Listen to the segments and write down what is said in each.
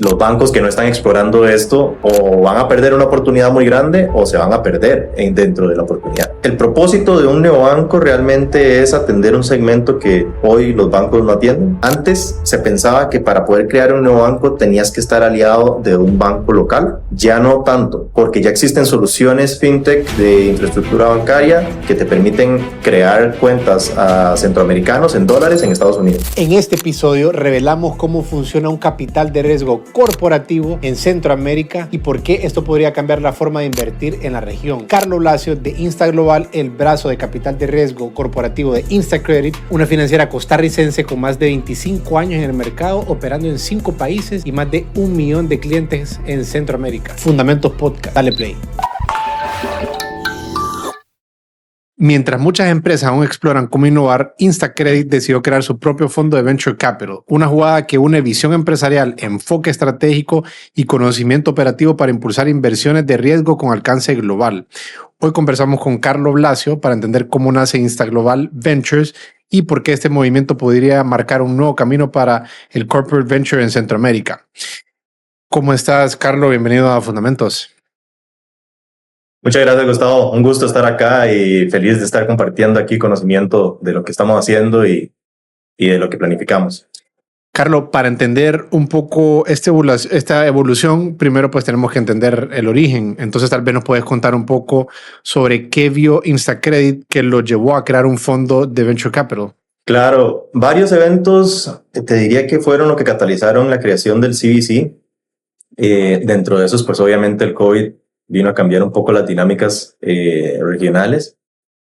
los bancos que no están explorando esto o van a perder una oportunidad muy grande o se van a perder dentro de la oportunidad. El propósito de un neobanco realmente es atender un segmento que hoy los bancos no atienden. Antes se pensaba que para poder crear un neobanco tenías que estar aliado de un banco local. Ya no tanto, porque ya existen soluciones fintech de infraestructura bancaria que te permiten crear cuentas a centroamericanos en dólares en Estados Unidos. En este episodio revelamos cómo funciona un capital de riesgo corporativo en Centroamérica y por qué esto podría cambiar la forma de invertir en la región. Carlos Blasio de Instaglobal, el brazo de capital de riesgo corporativo de InstaCredit, una financiera costarricense con más de 25 años en el mercado, operando en 5 países y más de 1 millón de clientes en Centroamérica. Fundamentos Podcast. Dale play. Mientras muchas empresas aún exploran cómo innovar, InstaCredit decidió crear su propio fondo de Venture Capital, una jugada que une visión empresarial, enfoque estratégico y conocimiento operativo para impulsar inversiones de riesgo con alcance global. Hoy conversamos con Carlos Blasio para entender cómo nace Instaglobal Ventures y por qué este movimiento podría marcar un nuevo camino para el corporate venture en Centroamérica. ¿Cómo estás, Carlos? Bienvenido a Fundamentos. Muchas gracias, Gustavo. Un gusto estar acá y feliz de estar compartiendo aquí conocimiento de lo que estamos haciendo y de lo que planificamos. Carlos, para entender un poco esta evolución, primero pues tenemos que entender el origen. Entonces tal vez nos puedes contar un poco sobre qué vio InstaCredit que lo llevó a crear un fondo de Venture Capital. Claro, varios eventos te diría que fueron lo que catalizaron la creación del CVC. Dentro de esos, pues obviamente el COVID vino a cambiar un poco las dinámicas regionales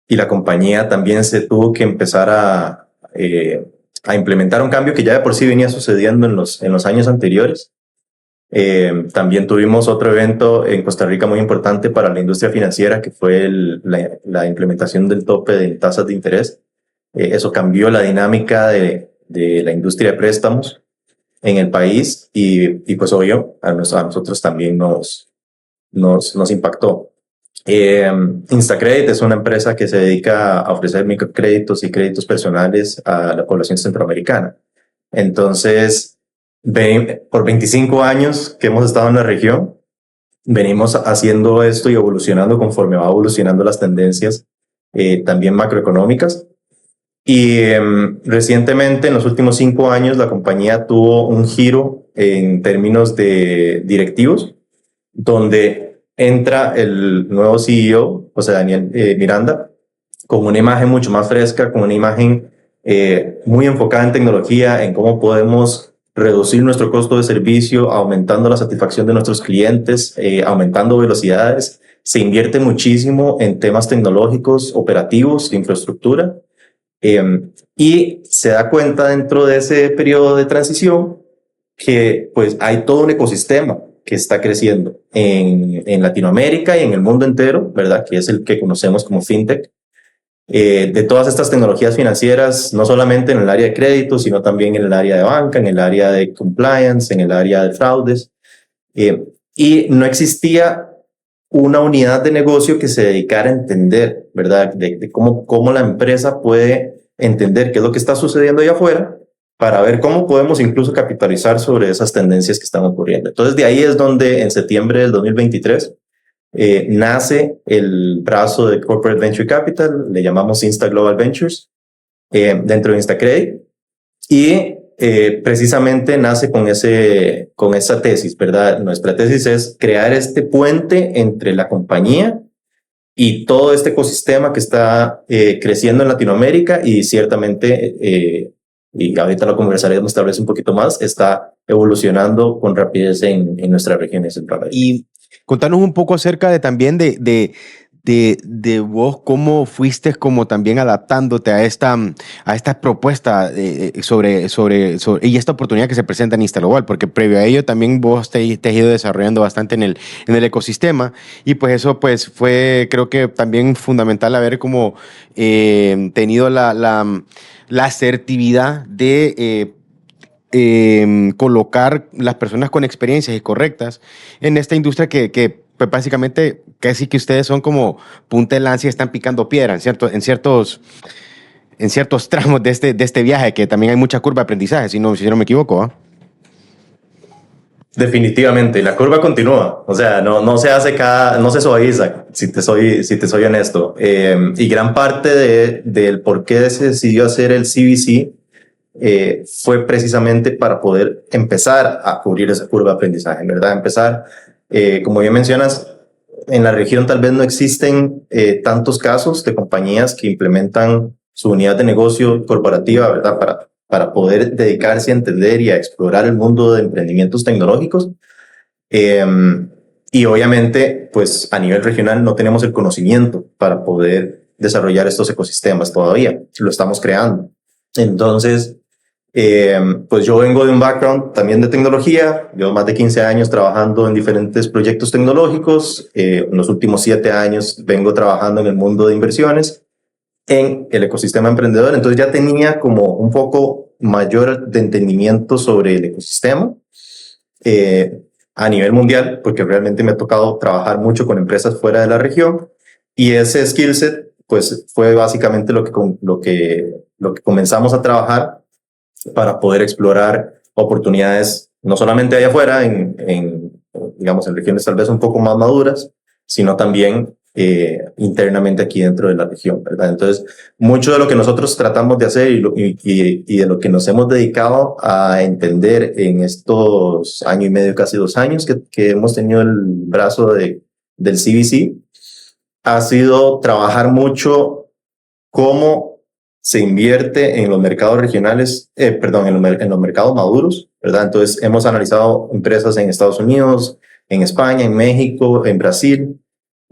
y la compañía también se tuvo que empezar a implementar un cambio que ya de por sí venía sucediendo en los años anteriores. También tuvimos otro evento en Costa Rica muy importante para la industria financiera, que fue la implementación del tope de tasas de interés. Eso cambió la dinámica de la industria de préstamos en el país y pues obvio a nosotros también nos impactó. InstaCredit es una empresa que se dedica a ofrecer microcréditos y créditos personales a la población centroamericana. Entonces, por 25 años que hemos estado en la región, venimos haciendo esto y evolucionando conforme va evolucionando las tendencias también macroeconómicas. Y recientemente, en los últimos 5 años, la compañía tuvo un giro en términos de directivos, donde entra el nuevo CEO, José Daniel Miranda, con una imagen mucho más fresca, con una imagen muy enfocada en tecnología, en cómo podemos reducir nuestro costo de servicio, aumentando la satisfacción de nuestros clientes, aumentando velocidades. Se invierte muchísimo en temas tecnológicos, operativos, de infraestructura, y se da cuenta dentro de ese periodo de transición que pues hay todo un ecosistema que está creciendo en Latinoamérica y en el mundo entero, ¿verdad? Que es el que conocemos como fintech, de todas estas tecnologías financieras, no solamente en el área de crédito, sino también en el área de banca, en el área de compliance, en el área de fraudes. Y no existía una unidad de negocio que se dedicara a entender, ¿verdad? De cómo la empresa puede entender qué es lo que está sucediendo allá afuera, para ver cómo podemos incluso capitalizar sobre esas tendencias que están ocurriendo. Entonces, de ahí es donde en septiembre del 2023 nace el brazo de Corporate Venture Capital, le llamamos Instaglobal Ventures, dentro de InstaCredit, y precisamente nace con esa tesis, ¿verdad? Nuestra tesis es crear este puente entre la compañía y todo este ecosistema que está creciendo en Latinoamérica y ciertamente y ahorita lo conversaremos tal vez un poquito más, está evolucionando con rapidez en nuestras regiones centrales. Y contanos un poco acerca de también de vos, cómo fuiste como también adaptándote a esta propuesta sobre y esta oportunidad que se presenta en Instaglobal, porque previo a ello también vos te has ido desarrollando bastante en el ecosistema y pues eso pues fue creo que también fundamental haber como tenido la asertividad de colocar las personas con experiencias y correctas en esta industria que pues básicamente casi que ustedes son como punta de lanza y están picando piedra en ciertos tramos de este viaje, que también hay mucha curva de aprendizaje, si no me equivoco, ¿eh? Definitivamente, la curva continúa, o sea, no se hace no se suaviza, si te soy honesto. Y gran parte del por qué se decidió hacer el CBC fue precisamente para poder empezar a cubrir esa curva de aprendizaje, ¿verdad? Empezar, como bien mencionas, en la región tal vez no existen tantos casos de compañías que implementan su unidad de negocio corporativa, ¿verdad? Para poder dedicarse a entender y a explorar el mundo de emprendimientos tecnológicos. Y obviamente, pues a nivel regional no tenemos el conocimiento para poder desarrollar estos ecosistemas todavía. Lo estamos creando. Entonces, pues yo vengo de un background también de tecnología. Llevo más de 15 años trabajando en diferentes proyectos tecnológicos. En los últimos 7 años vengo trabajando en el mundo de inversiones, en el ecosistema emprendedor. Entonces ya tenía como un poco mayor de entendimiento sobre el ecosistema a nivel mundial, porque realmente me ha tocado trabajar mucho con empresas fuera de la región, y ese skill set pues fue básicamente lo que comenzamos a trabajar para poder explorar oportunidades no solamente allá afuera, digamos, en regiones tal vez un poco más maduras, sino también internamente aquí dentro de la región, ¿verdad? Entonces, mucho de lo que nosotros tratamos de hacer y de lo que nos hemos dedicado a entender en estos año y medio, casi 2 años que hemos tenido el brazo del CBC, ha sido trabajar mucho cómo se invierte en los mercados regionales, en los mercados maduros, ¿verdad? Entonces, hemos analizado empresas en Estados Unidos, en España, en México, en Brasil,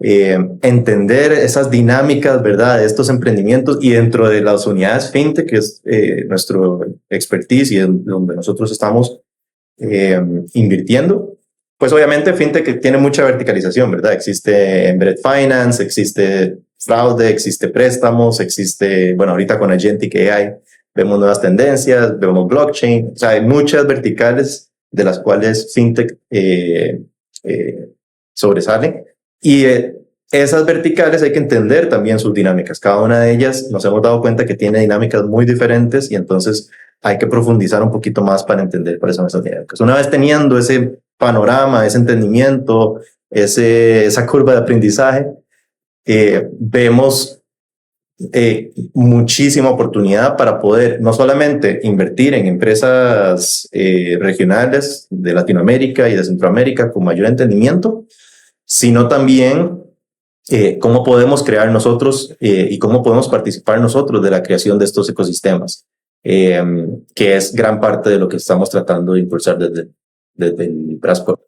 entender esas dinámicas, ¿verdad?, de estos emprendimientos, y dentro de las unidades fintech, que es nuestro expertise y donde nosotros estamos invirtiendo, pues obviamente fintech tiene mucha verticalización, ¿verdad? Existe embedded finance, existe fraude, existe préstamos, existe, bueno, ahorita con Agentic AI vemos nuevas tendencias, vemos blockchain, o sea, hay muchas verticales de las cuales fintech sobresalen, y esas verticales hay que entender también sus dinámicas. Cada una de ellas nos hemos dado cuenta que tiene dinámicas muy diferentes, y entonces hay que profundizar un poquito más para entender cuáles son esas dinámicas. Una vez teniendo ese panorama, ese entendimiento, esa curva de aprendizaje, vemos muchísima oportunidad para poder no solamente invertir en empresas regionales de Latinoamérica y de Centroamérica con mayor entendimiento, sino también cómo podemos crear nosotros y cómo podemos participar nosotros de la creación de estos ecosistemas, que es gran parte de lo que estamos tratando de impulsar desde el Brasco.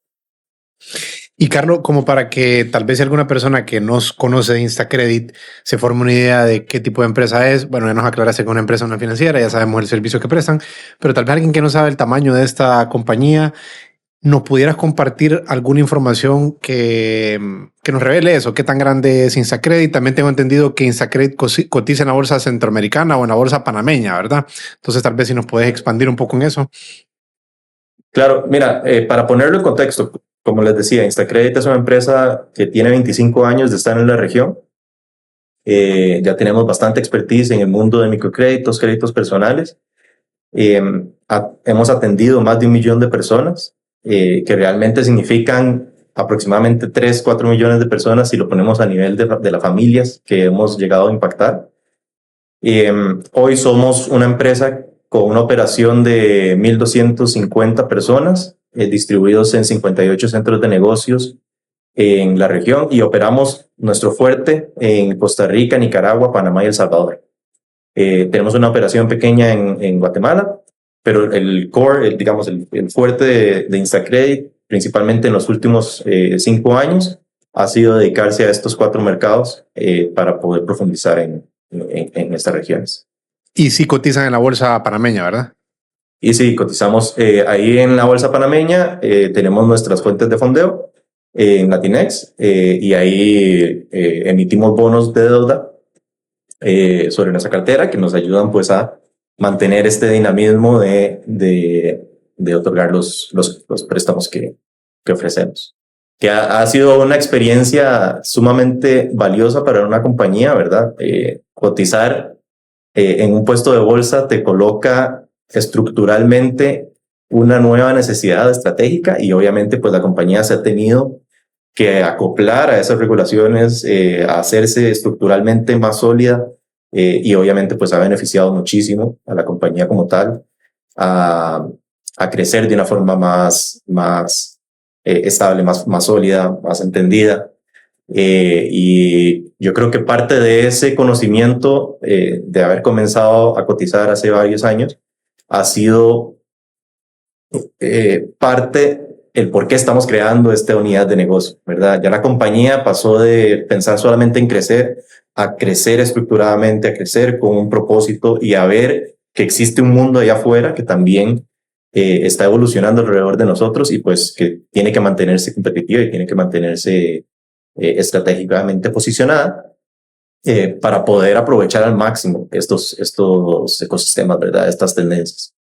Y Carlos, como para que tal vez alguna persona que no conoce de Instacredit se forme una idea de qué tipo de empresa es, bueno, ya nos aclaraste que es una empresa, una financiera, ya sabemos el servicio que prestan, pero tal vez alguien que no sabe el tamaño de esta compañía, ¿nos pudieras compartir alguna información que nos revele eso? ¿Qué tan grande es Instacredit? También tengo entendido que Instacredit cotiza en la bolsa centroamericana o en la bolsa panameña, ¿verdad? Entonces tal vez si nos puedes expandir un poco en eso. Claro, mira, para ponerlo en contexto, como les decía, Instacredit es una empresa que tiene 25 años de estar en la región. Ya tenemos bastante expertise en el mundo de microcréditos, créditos personales. Hemos atendido más de 1 millón de personas, que realmente significan aproximadamente 3-4 millones de personas si lo ponemos a nivel de las familias que hemos llegado a impactar. Hoy somos una empresa con una operación de 1,250 personas, distribuidos en 58 centros de negocios en la región, y operamos nuestro fuerte en Costa Rica, Nicaragua, Panamá y El Salvador. Tenemos una operación pequeña en Guatemala, pero el core, digamos, el fuerte de Instacredit, principalmente en los últimos 5 años, ha sido dedicarse a estos 4 mercados para poder profundizar en estas regiones. Y sí cotizan en la bolsa panameña, ¿verdad? Y sí, cotizamos ahí en la bolsa panameña, tenemos nuestras fuentes de fondeo en Latinex, y ahí emitimos bonos de deuda sobre nuestra cartera que nos ayudan pues a mantener este dinamismo de otorgar los préstamos que ofrecemos. Que ha sido una experiencia sumamente valiosa para una compañía, ¿verdad? Cotizar en un puesto de bolsa te coloca estructuralmente una nueva necesidad estratégica y obviamente pues la compañía se ha tenido que acoplar a esas regulaciones, a hacerse estructuralmente más sólida y obviamente pues ha beneficiado muchísimo a la compañía como tal a crecer de una forma más estable, más sólida, más entendida. Y yo creo que parte de ese conocimiento de haber comenzado a cotizar hace varios años ha sido parte el por qué estamos creando esta unidad de negocio, ¿verdad? Ya la compañía pasó de pensar solamente en crecer a crecer estructuradamente, a crecer con un propósito y a ver que existe un mundo allá afuera que también está evolucionando alrededor de nosotros y pues que tiene que mantenerse competitiva y tiene que mantenerse estratégicamente posicionada para poder aprovechar al máximo estos ecosistemas, ¿verdad? Estas tendencias.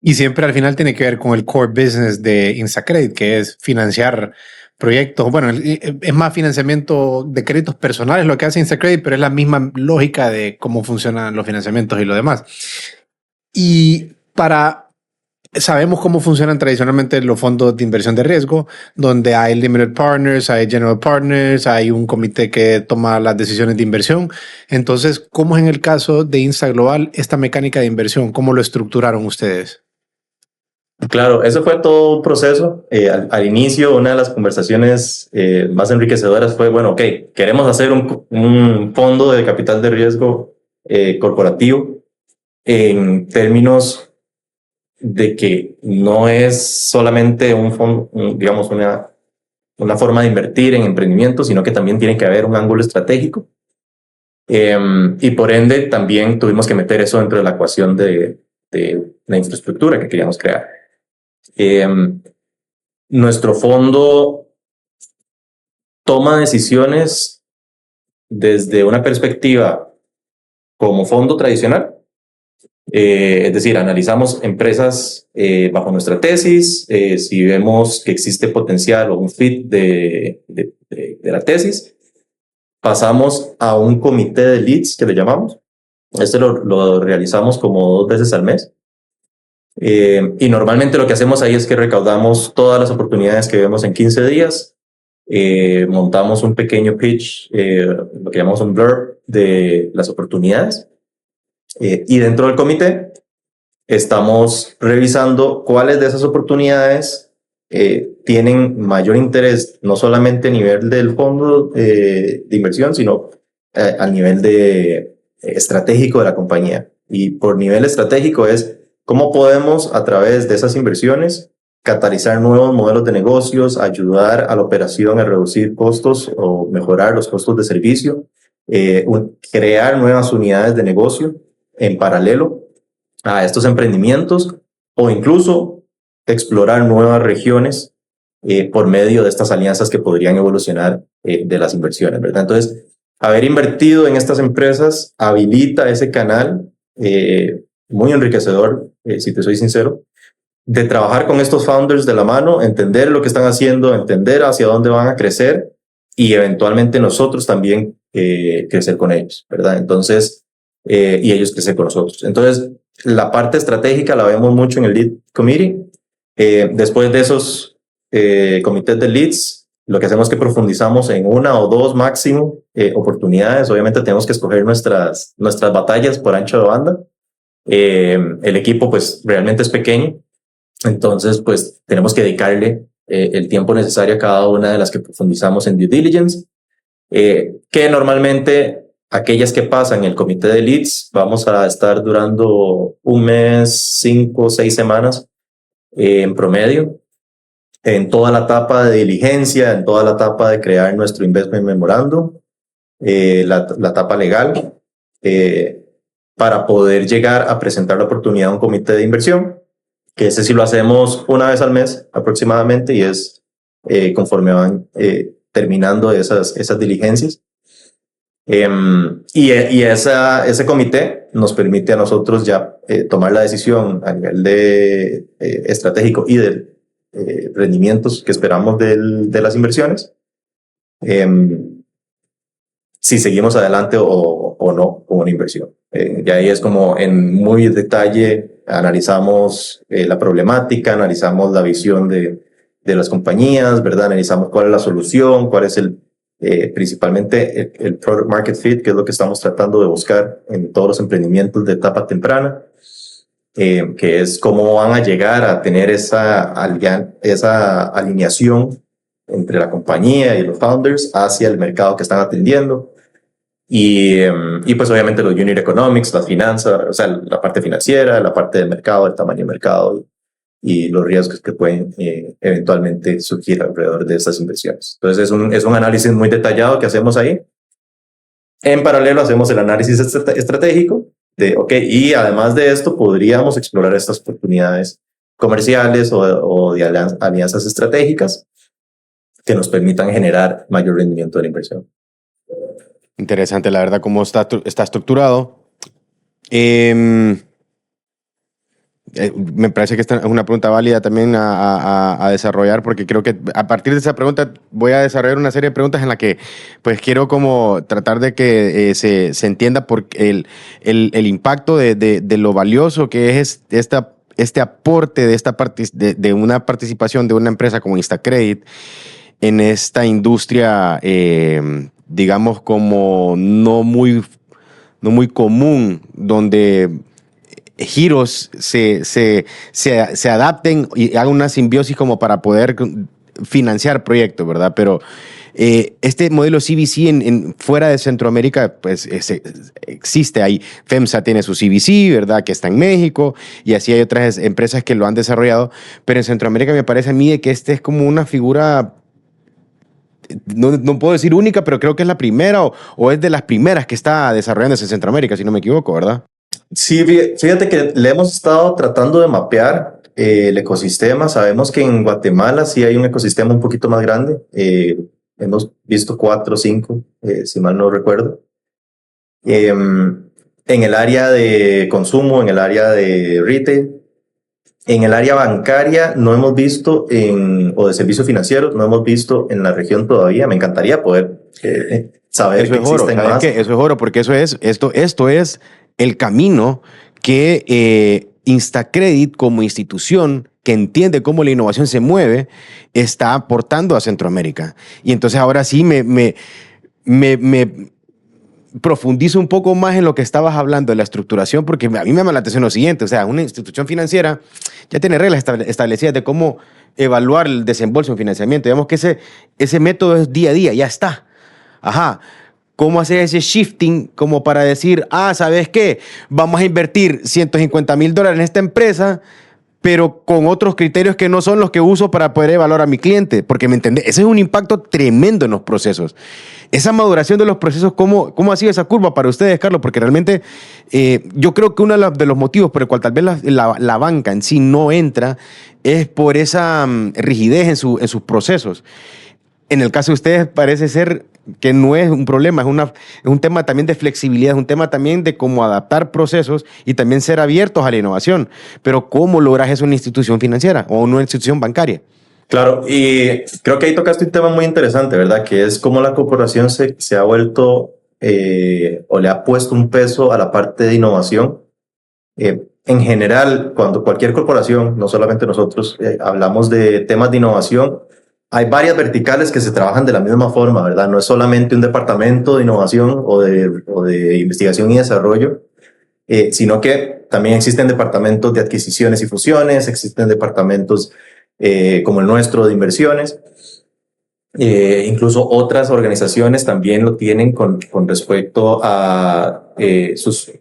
Y siempre al final tiene que ver con el core business de InstaCredit, que es financiar proyectos. Bueno, es más financiamiento de créditos personales lo que hace InstaCredit, pero es la misma lógica de cómo funcionan los financiamientos y lo demás. Y sabemos cómo funcionan tradicionalmente los fondos de inversión de riesgo, donde hay limited partners, hay general partners, hay un comité que toma las decisiones de inversión. Entonces, ¿cómo es en el caso de InstaGlobal esta mecánica de inversión? ¿Cómo lo estructuraron ustedes? Claro, eso fue todo un proceso. Al inicio, una de las conversaciones más enriquecedoras fue, bueno, ok, queremos hacer un fondo de capital de riesgo corporativo en términos de que no es solamente un fondo, digamos, una forma de invertir en emprendimiento, sino que también tiene que haber un ángulo estratégico. Y por ende, también tuvimos que meter eso dentro de la ecuación de la infraestructura que queríamos crear. Nuestro fondo toma decisiones desde una perspectiva como fondo tradicional, es decir, analizamos empresas bajo nuestra tesis, si vemos que existe potencial o un fit de la tesis, pasamos a un comité de leads que le llamamos. Este lo realizamos como 2 veces al mes. Y normalmente lo que hacemos ahí es que recaudamos todas las oportunidades que vemos en 15 días, montamos un pequeño pitch, lo que llamamos un blurb de las oportunidades, y dentro del comité estamos revisando cuáles de esas oportunidades tienen mayor interés, no solamente a nivel del fondo de inversión, sino a nivel estratégico de la compañía. Y por nivel estratégico es cómo podemos, a través de esas inversiones, catalizar nuevos modelos de negocios, ayudar a la operación a reducir costos o mejorar los costos de servicio, crear nuevas unidades de negocio en paralelo a estos emprendimientos o incluso explorar nuevas regiones por medio de estas alianzas que podrían evolucionar de las inversiones, ¿verdad? Entonces, haber invertido en estas empresas habilita ese canal muy enriquecedor, si te soy sincero, de trabajar con estos founders de la mano, entender lo que están haciendo, entender hacia dónde van a crecer y eventualmente nosotros también crecer con ellos, ¿verdad? Entonces, y ellos crecer con nosotros. Entonces, la parte estratégica la vemos mucho en el Lead Committee. Después de esos comités de leads, lo que hacemos es que profundizamos en 1 o 2 máximo oportunidades. Obviamente tenemos que escoger nuestras batallas por ancho de banda. El equipo pues realmente es pequeño, entonces pues tenemos que dedicarle el tiempo necesario a cada una de las que profundizamos en due diligence, que normalmente aquellas que pasan el comité de leads vamos a estar durando 1 mes, 5 o 6 semanas en promedio, en toda la etapa de diligencia, en toda la etapa de crear nuestro investment memorandum, la etapa legal, para poder llegar a presentar la oportunidad a un comité de inversión, que ese sí lo hacemos 1 vez al mes aproximadamente y es conforme van terminando esas diligencias. Ese comité nos permite a nosotros ya tomar la decisión a nivel de estratégico y de rendimientos que esperamos de las inversiones, si seguimos adelante o no con una inversión. Y ahí es como en muy detalle analizamos la problemática, analizamos la visión de las compañías, ¿verdad? Analizamos cuál es la solución, cuál es principalmente el product market fit, que es lo que estamos tratando de buscar en todos los emprendimientos de etapa temprana, que es cómo van a llegar a tener esa alineación entre la compañía y los founders hacia el mercado que están atendiendo. Y pues obviamente los unit economics, las finanzas, o sea, la parte financiera, la parte del mercado, el tamaño del mercado y los riesgos que pueden eventualmente surgir alrededor de estas inversiones. Entonces es un análisis muy detallado que hacemos ahí. En paralelo hacemos el análisis estratégico y además de esto podríamos explorar estas oportunidades comerciales o de alianzas estratégicas que nos permitan generar mayor rendimiento de la inversión. Interesante, la verdad, cómo está estructurado. Me parece que esta es una pregunta válida también a desarrollar, porque creo que a partir de esa pregunta voy a desarrollar una serie de preguntas en la que pues quiero como tratar de que se entienda por el impacto de lo valioso que es este aporte de una participación de una empresa como Instacredit en esta industria, digamos, como no muy común, donde giros se adapten y hagan una simbiosis como para poder financiar proyectos, ¿verdad? Pero este modelo CVC fuera de Centroamérica, pues existe. Ahí FEMSA tiene su CVC, ¿verdad? Que está en México, y así hay otras empresas que lo han desarrollado. Pero en Centroamérica me parece a mí que este es como una figura, no puedo decir única, pero creo que es la primera o es de las primeras que está desarrollándose en Centroamérica, si no me equivoco, ¿verdad? Sí, fíjate que le hemos estado tratando de mapear el ecosistema. Sabemos que en Guatemala sí hay un ecosistema un poquito más grande. Hemos visto 4 o 5, si mal no recuerdo. En el área de consumo, en el área de retail, en el área bancaria no hemos visto, o de servicios financieros, no hemos visto en la región todavía. Me encantaría poder saber eso que es oro, existen más. Eso es oro, porque esto es el camino que Instacredit como institución que entiende cómo la innovación se mueve está aportando a Centroamérica. Y entonces ahora sí me profundizo un poco más en lo que estabas hablando de la estructuración, porque a mí me llama la atención lo siguiente, o sea, una institución financiera ya tiene reglas establecidas de cómo evaluar el desembolso en financiamiento. Digamos que ese método es día a día, ya está. Ajá. ¿Cómo hacer ese shifting como para decir, ¿sabes qué? Vamos a invertir $150,000 en esta empresa, pero con otros criterios que no son los que uso para poder evaluar a mi cliente? Porque, ¿me entendés? Ese es un impacto tremendo en los procesos. Esa maduración de los procesos, ¿cómo ha sido esa curva para ustedes, Carlos? Porque realmente yo creo que uno de los motivos por el cual tal vez la banca en sí no entra es por esa rigidez en sus procesos. En el caso de ustedes parece ser que no es un problema, es un tema también de flexibilidad, es un tema también de cómo adaptar procesos y también ser abiertos a la innovación. Pero ¿cómo logras eso en una institución financiera o en una institución bancaria? Claro, y creo que ahí tocaste un tema muy interesante, ¿verdad? Que es cómo la corporación se ha vuelto o le ha puesto un peso a la parte de innovación. En general, cuando cualquier corporación, no solamente nosotros, hablamos de temas de innovación, hay varias verticales que se trabajan de la misma forma, ¿verdad? No es solamente un departamento de innovación o de investigación y desarrollo, sino que también existen departamentos de adquisiciones y fusiones, existen departamentos como el nuestro de inversiones. Incluso otras organizaciones también lo tienen con respecto a sus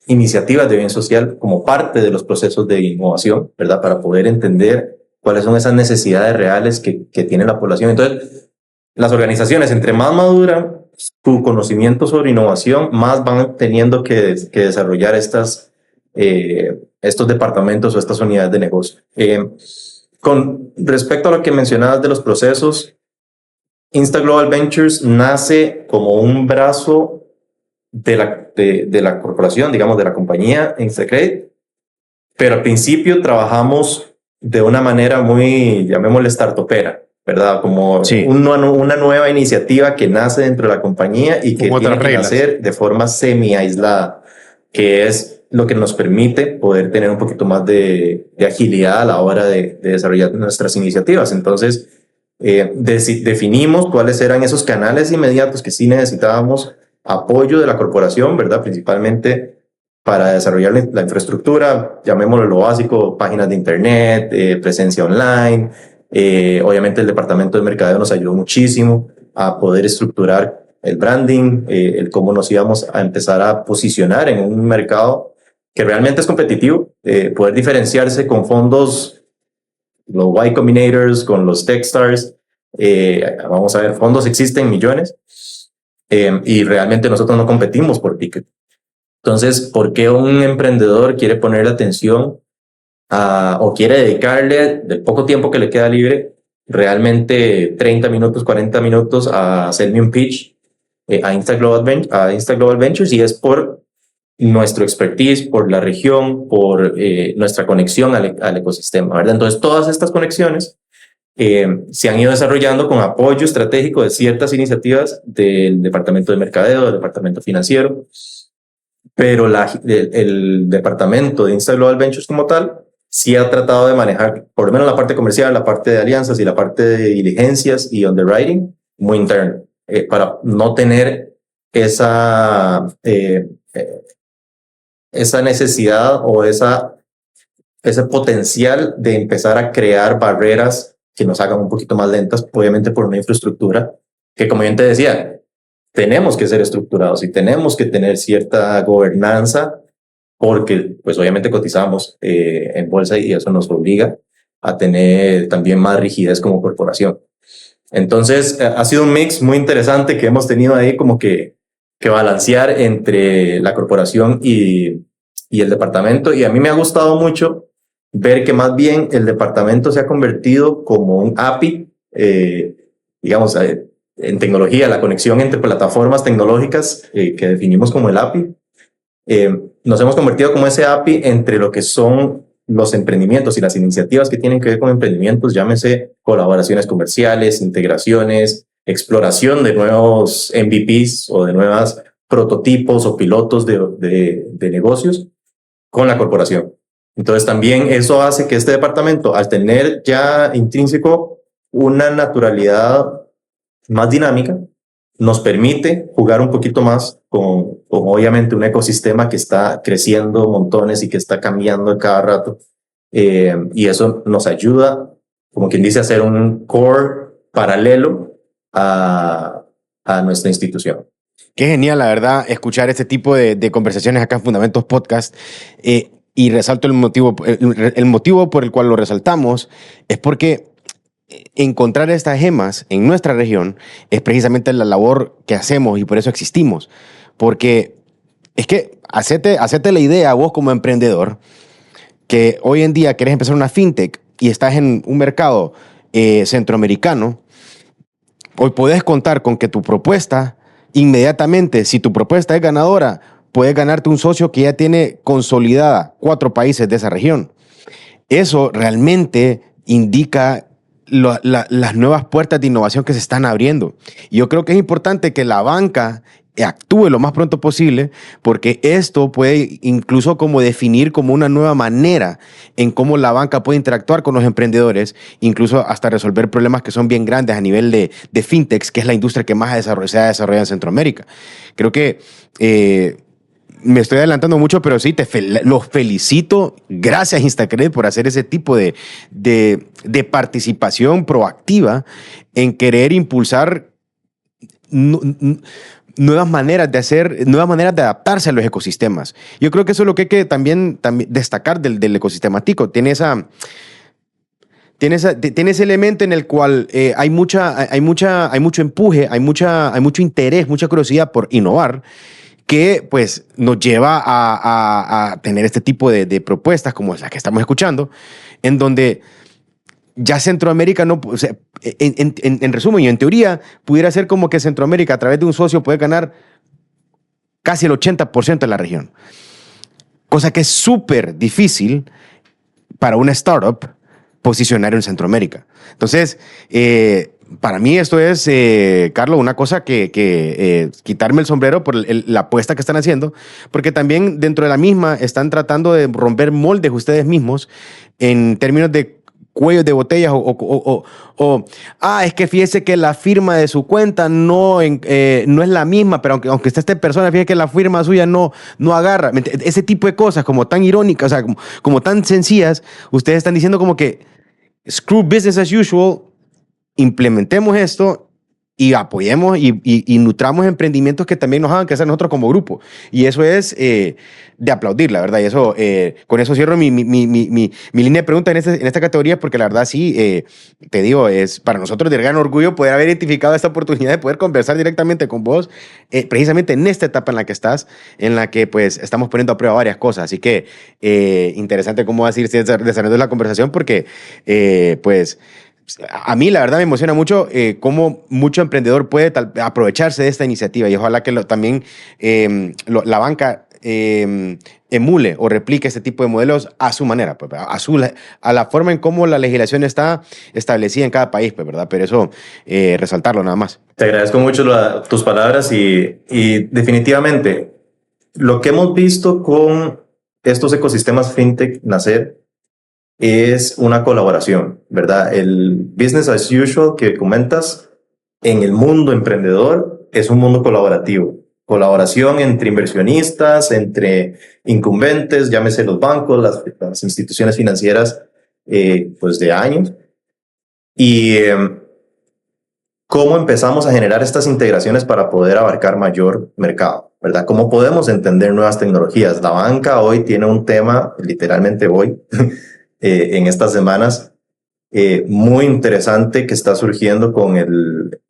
iniciativas de bien social como parte de los procesos de innovación, ¿verdad? Para poder entender cuáles son esas necesidades reales que tiene la población. Entonces, las organizaciones, entre más maduran su conocimiento sobre innovación, más van teniendo que desarrollar estos departamentos o estas unidades de negocio. Con respecto a lo que mencionabas de los procesos, Insta Global Ventures nace como un brazo de la corporación, digamos, de la compañía Instacredit, pero al principio trabajamos de una manera muy, llamémosle startupera, ¿verdad? Como sí, una nueva iniciativa que nace dentro de la compañía y que tiene que nacer de forma semi-aislada, que es lo que nos permite poder tener un poquito más de agilidad a la hora de desarrollar nuestras iniciativas. Entonces, definimos cuáles eran esos canales inmediatos que sí necesitábamos apoyo de la corporación, ¿verdad? Principalmente para desarrollar la infraestructura, llamémoslo lo básico, páginas de internet, presencia online. Obviamente el departamento de mercadeo nos ayudó muchísimo a poder estructurar el branding, el cómo nos íbamos a empezar a posicionar en un mercado que realmente es competitivo, poder diferenciarse con fondos, los Y Combinators, con los Techstars. Vamos a ver, fondos existen millones, y realmente nosotros no competimos por ticket. Entonces, ¿por qué un emprendedor quiere poner atención o quiere dedicarle del poco tiempo que le queda libre, realmente 30 minutos, 40 minutos a hacerme un pitch a Insta Global Ventures? Y es por nuestro expertise, por la región, por nuestra conexión al ecosistema, ¿verdad? Entonces, todas estas conexiones se han ido desarrollando con apoyo estratégico de ciertas iniciativas del departamento de mercadeo, del departamento financiero, pero el departamento de Insta Global Ventures como tal sí ha tratado de manejar por lo menos la parte comercial, la parte de alianzas y la parte de diligencias y underwriting muy interno, para no tener esa necesidad o ese potencial de empezar a crear barreras que nos hagan un poquito más lentas, obviamente por una infraestructura que, como bien te decía, tenemos que ser estructurados y tenemos que tener cierta gobernanza, porque pues obviamente cotizamos en bolsa y eso nos obliga a tener también más rigidez como corporación. Entonces ha sido un mix muy interesante que hemos tenido ahí, como que balancear entre la corporación y el departamento, y a mí me ha gustado mucho ver que más bien el departamento se ha convertido como un API, digamos, en tecnología, la conexión entre plataformas tecnológicas que definimos como el API. Nos hemos convertido como ese API entre lo que son los emprendimientos y las iniciativas que tienen que ver con emprendimientos, llámese colaboraciones comerciales, integraciones, exploración de nuevos MVPs o de nuevos prototipos o pilotos de negocios con la corporación. Entonces también eso hace que este departamento, al tener ya intrínseco una naturalidad más dinámica, nos permite jugar un poquito más con obviamente un ecosistema que está creciendo montones y que está cambiando cada rato. Y eso nos ayuda, como quien dice, a hacer un core paralelo a nuestra institución. Qué genial, la verdad, escuchar este tipo de conversaciones acá en Fundamentos Podcast. Y resalto el motivo por el cual lo resaltamos es porque encontrar estas gemas en nuestra región es precisamente la labor que hacemos y por eso existimos. Porque es que hacete la idea vos como emprendedor que hoy en día querés empezar una fintech y estás en un mercado centroamericano. Hoy podés contar con que tu propuesta, inmediatamente, si tu propuesta es ganadora, puedes ganarte un socio que ya tiene consolidada 4 países de esa región. Eso realmente indica las nuevas puertas de innovación que se están abriendo. Y yo creo que es importante que la banca actúe lo más pronto posible, porque esto puede incluso como definir como una nueva manera en cómo la banca puede interactuar con los emprendedores, incluso hasta resolver problemas que son bien grandes a nivel de fintechs, que es la industria que más se ha desarrollado en Centroamérica. Creo que me estoy adelantando mucho, pero sí, los felicito. Gracias, Instacredit, por hacer ese tipo de participación proactiva en querer impulsar nuevas maneras de adaptarse a los ecosistemas. Yo creo que eso es lo que hay que también destacar del ecosistema tico. Tiene ese elemento en el cual hay mucho empuje, hay mucho interés, mucha curiosidad por innovar, que pues nos lleva a tener este tipo de propuestas como las que estamos escuchando, en donde ya Centroamérica no, o sea, en resumen y en teoría, pudiera ser como que Centroamérica a través de un socio puede ganar casi el 80% de la región. Cosa que es súper difícil para una startup posicionar en Centroamérica. Entonces, para mí esto es, Carlos, una cosa que quitarme el sombrero por la apuesta que están haciendo, porque también dentro de la misma están tratando de romper moldes ustedes mismos en términos de cuellos de botellas es que fíjese que la firma de su cuenta no es la misma, pero aunque esté esta persona, fíjese que la firma suya no agarra. Ese tipo de cosas como tan irónicas, o sea, como tan sencillas, ustedes están diciendo como que screw business as usual, implementemos esto y apoyemos y nutramos emprendimientos que también nos hagan crecer nosotros como grupo. Y eso es de aplaudir, la verdad. Y eso, con eso cierro mi línea de pregunta en esta categoría, porque la verdad sí, te digo, es para nosotros de gran orgullo poder haber identificado esta oportunidad de poder conversar directamente con vos, precisamente en esta etapa en la que estás, en la que pues estamos poniendo a prueba varias cosas. Así que interesante cómo vas a ir desarrollando la conversación, porque pues a mí la verdad me emociona mucho cómo mucho emprendedor puede aprovecharse de esta iniciativa, y ojalá que también la banca emule o replique este tipo de modelos a su manera, pues, a la forma en cómo la legislación está establecida en cada país, pues, ¿verdad? Pero eso, resaltarlo nada más. Te agradezco mucho tus palabras y definitivamente lo que hemos visto con estos ecosistemas fintech nacer es una colaboración, ¿verdad? El business as usual que comentas en el mundo emprendedor es un mundo colaborativo. Colaboración entre inversionistas, entre incumbentes, llámese los bancos, las instituciones financieras, pues de años. Y cómo empezamos a generar estas integraciones para poder abarcar mayor mercado, ¿verdad? ¿Cómo podemos entender nuevas tecnologías? La banca hoy tiene un tema, literalmente hoy, en estas semanas, muy interesante que está surgiendo con el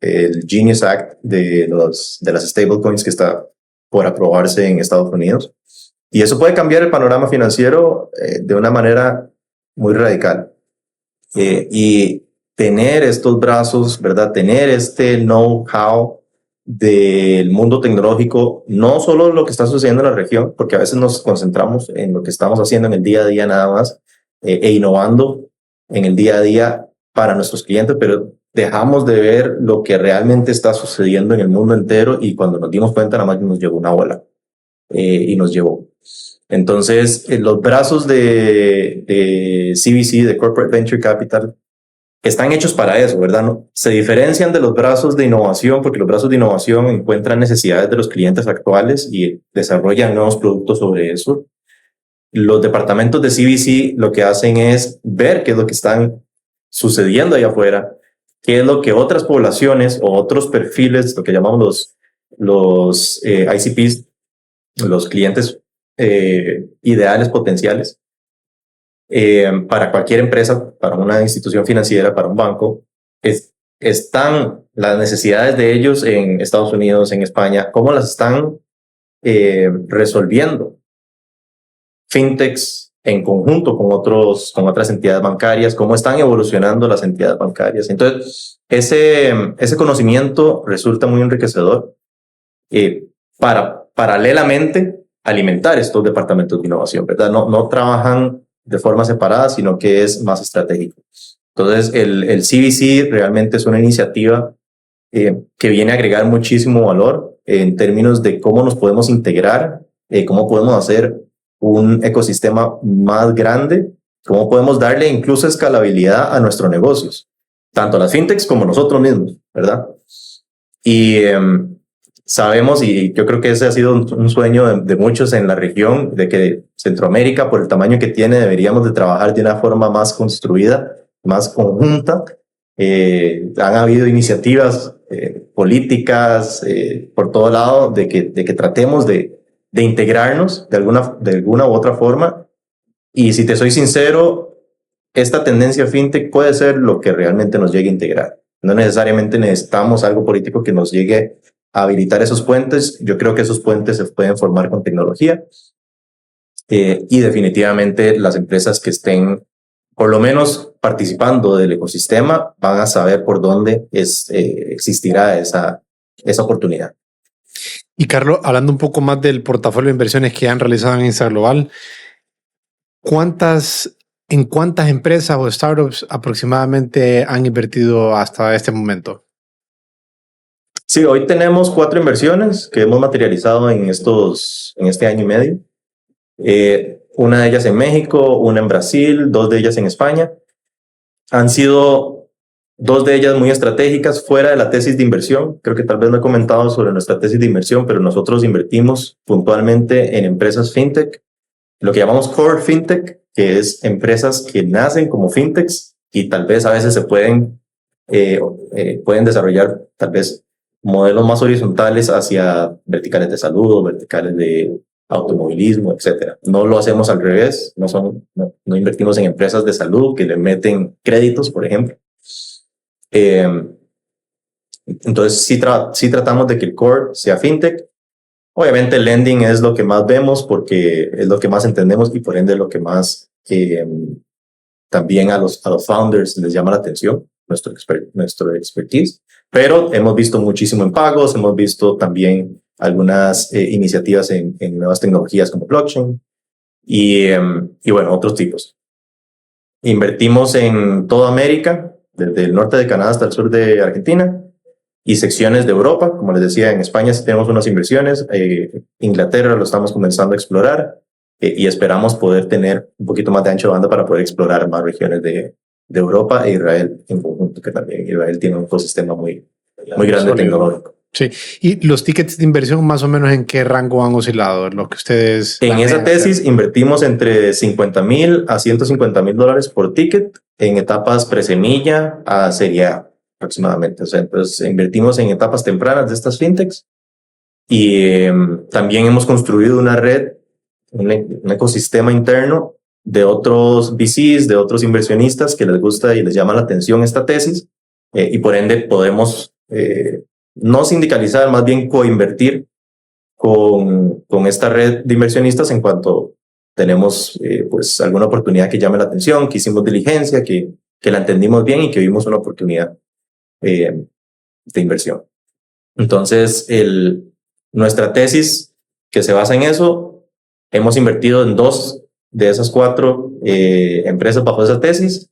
Genius Act de las stablecoins que está por aprobarse en Estados Unidos. Y eso puede cambiar el panorama financiero de una manera muy radical. Y tener estos brazos, ¿verdad? Tener este know-how del mundo tecnológico, no solo lo que está sucediendo en la región, porque a veces nos concentramos en lo que estamos haciendo en el día a día nada más, e innovando en el día a día para nuestros clientes, pero dejamos de ver lo que realmente está sucediendo en el mundo entero, y cuando nos dimos cuenta nada más nos llegó una ola y nos llevó. Entonces, los brazos de CVC, de Corporate Venture Capital, están hechos para eso, ¿verdad? ¿No? Se diferencian de los brazos de innovación porque los brazos de innovación encuentran necesidades de los clientes actuales y desarrollan nuevos productos sobre eso. Los departamentos de CVC lo que hacen es ver qué es lo que están sucediendo allá afuera, qué es lo que otras poblaciones o otros perfiles, lo que llamamos los ICPs, los clientes ideales potenciales, para cualquier empresa, para una institución financiera, para un banco, están las necesidades de ellos en Estados Unidos, en España, cómo las están resolviendo fintechs en conjunto con otras entidades bancarias, cómo están evolucionando las entidades bancarias. Entonces, ese conocimiento resulta muy enriquecedor para paralelamente alimentar estos departamentos de innovación, ¿verdad? No trabajan de forma separada, sino que es más estratégico. Entonces, el CVC realmente es una iniciativa que viene a agregar muchísimo valor en términos de cómo nos podemos integrar, cómo podemos hacer un ecosistema más grande, cómo podemos darle incluso escalabilidad a nuestros negocios, tanto las fintechs como nosotros mismos, ¿verdad? Y sabemos, y yo creo que ese ha sido un sueño de muchos en la región, de que Centroamérica, por el tamaño que tiene, deberíamos de trabajar de una forma más construida, más conjunta. Han habido iniciativas políticas por todo lado de que tratemos de integrarnos de alguna u otra forma. Y si te soy sincero, esta tendencia fintech puede ser lo que realmente nos llegue a integrar. No necesariamente necesitamos algo político que nos llegue a habilitar esos puentes. Yo creo que esos puentes se pueden formar con tecnología, y definitivamente las empresas que estén por lo menos participando del ecosistema van a saber por dónde existirá esa oportunidad. Y Carlos, hablando un poco más del portafolio de inversiones que han realizado en Insta Global, ¿cuántas ¿En cuántas empresas o startups aproximadamente han invertido hasta este momento? Sí, hoy tenemos 4 inversiones que hemos materializado en este año y medio. Una de ellas en México, una en Brasil, 2 de ellas en España. Han sido 2 de ellas muy estratégicas fuera de la tesis de inversión. Creo que tal vez no he comentado sobre nuestra tesis de inversión, pero nosotros invertimos puntualmente en empresas fintech, lo que llamamos core fintech, que es empresas que nacen como fintechs y tal vez a veces pueden desarrollar tal vez modelos más horizontales hacia verticales de salud o verticales de automovilismo, etcétera. No lo hacemos al revés, no invertimos en empresas de salud que le meten créditos, por ejemplo. Entonces sí tratamos de que el core sea fintech. Obviamente el lending es lo que más vemos porque es lo que más entendemos y por ende lo que más también a los founders les llama la atención, nuestro expertise. Pero hemos visto muchísimo en pagos, hemos visto también algunas iniciativas en nuevas tecnologías como blockchain y bueno, otros tipos. Invertimos en toda América, desde el norte de Canadá hasta el sur de Argentina, y secciones de Europa. Como les decía, en España sí tenemos unas inversiones, Inglaterra lo estamos comenzando a explorar y esperamos poder tener un poquito más de ancho de banda para poder explorar más regiones de Europa e Israel en conjunto, que también Israel tiene un ecosistema muy grande tecnológico. Sí, y los tickets de inversión más o menos en qué rango han oscilado, lo que ustedes... En esa tesis invertimos entre $50,000 a $150,000 por ticket en etapas presemilla a serie A aproximadamente. O sea, entonces invertimos en etapas tempranas de estas fintechs y también hemos construido una red, un ecosistema interno de otros VCs, de otros inversionistas que les gusta y les llama la atención esta tesis y por ende podemos no sindicalizar, más bien coinvertir con esta red de inversionistas en cuanto tenemos pues alguna oportunidad que llame la atención, que hicimos diligencia, que la entendimos bien y que vimos una oportunidad de inversión. Entonces, nuestra tesis que se basa en eso, hemos invertido en 2 de esas 4 empresas bajo esa tesis.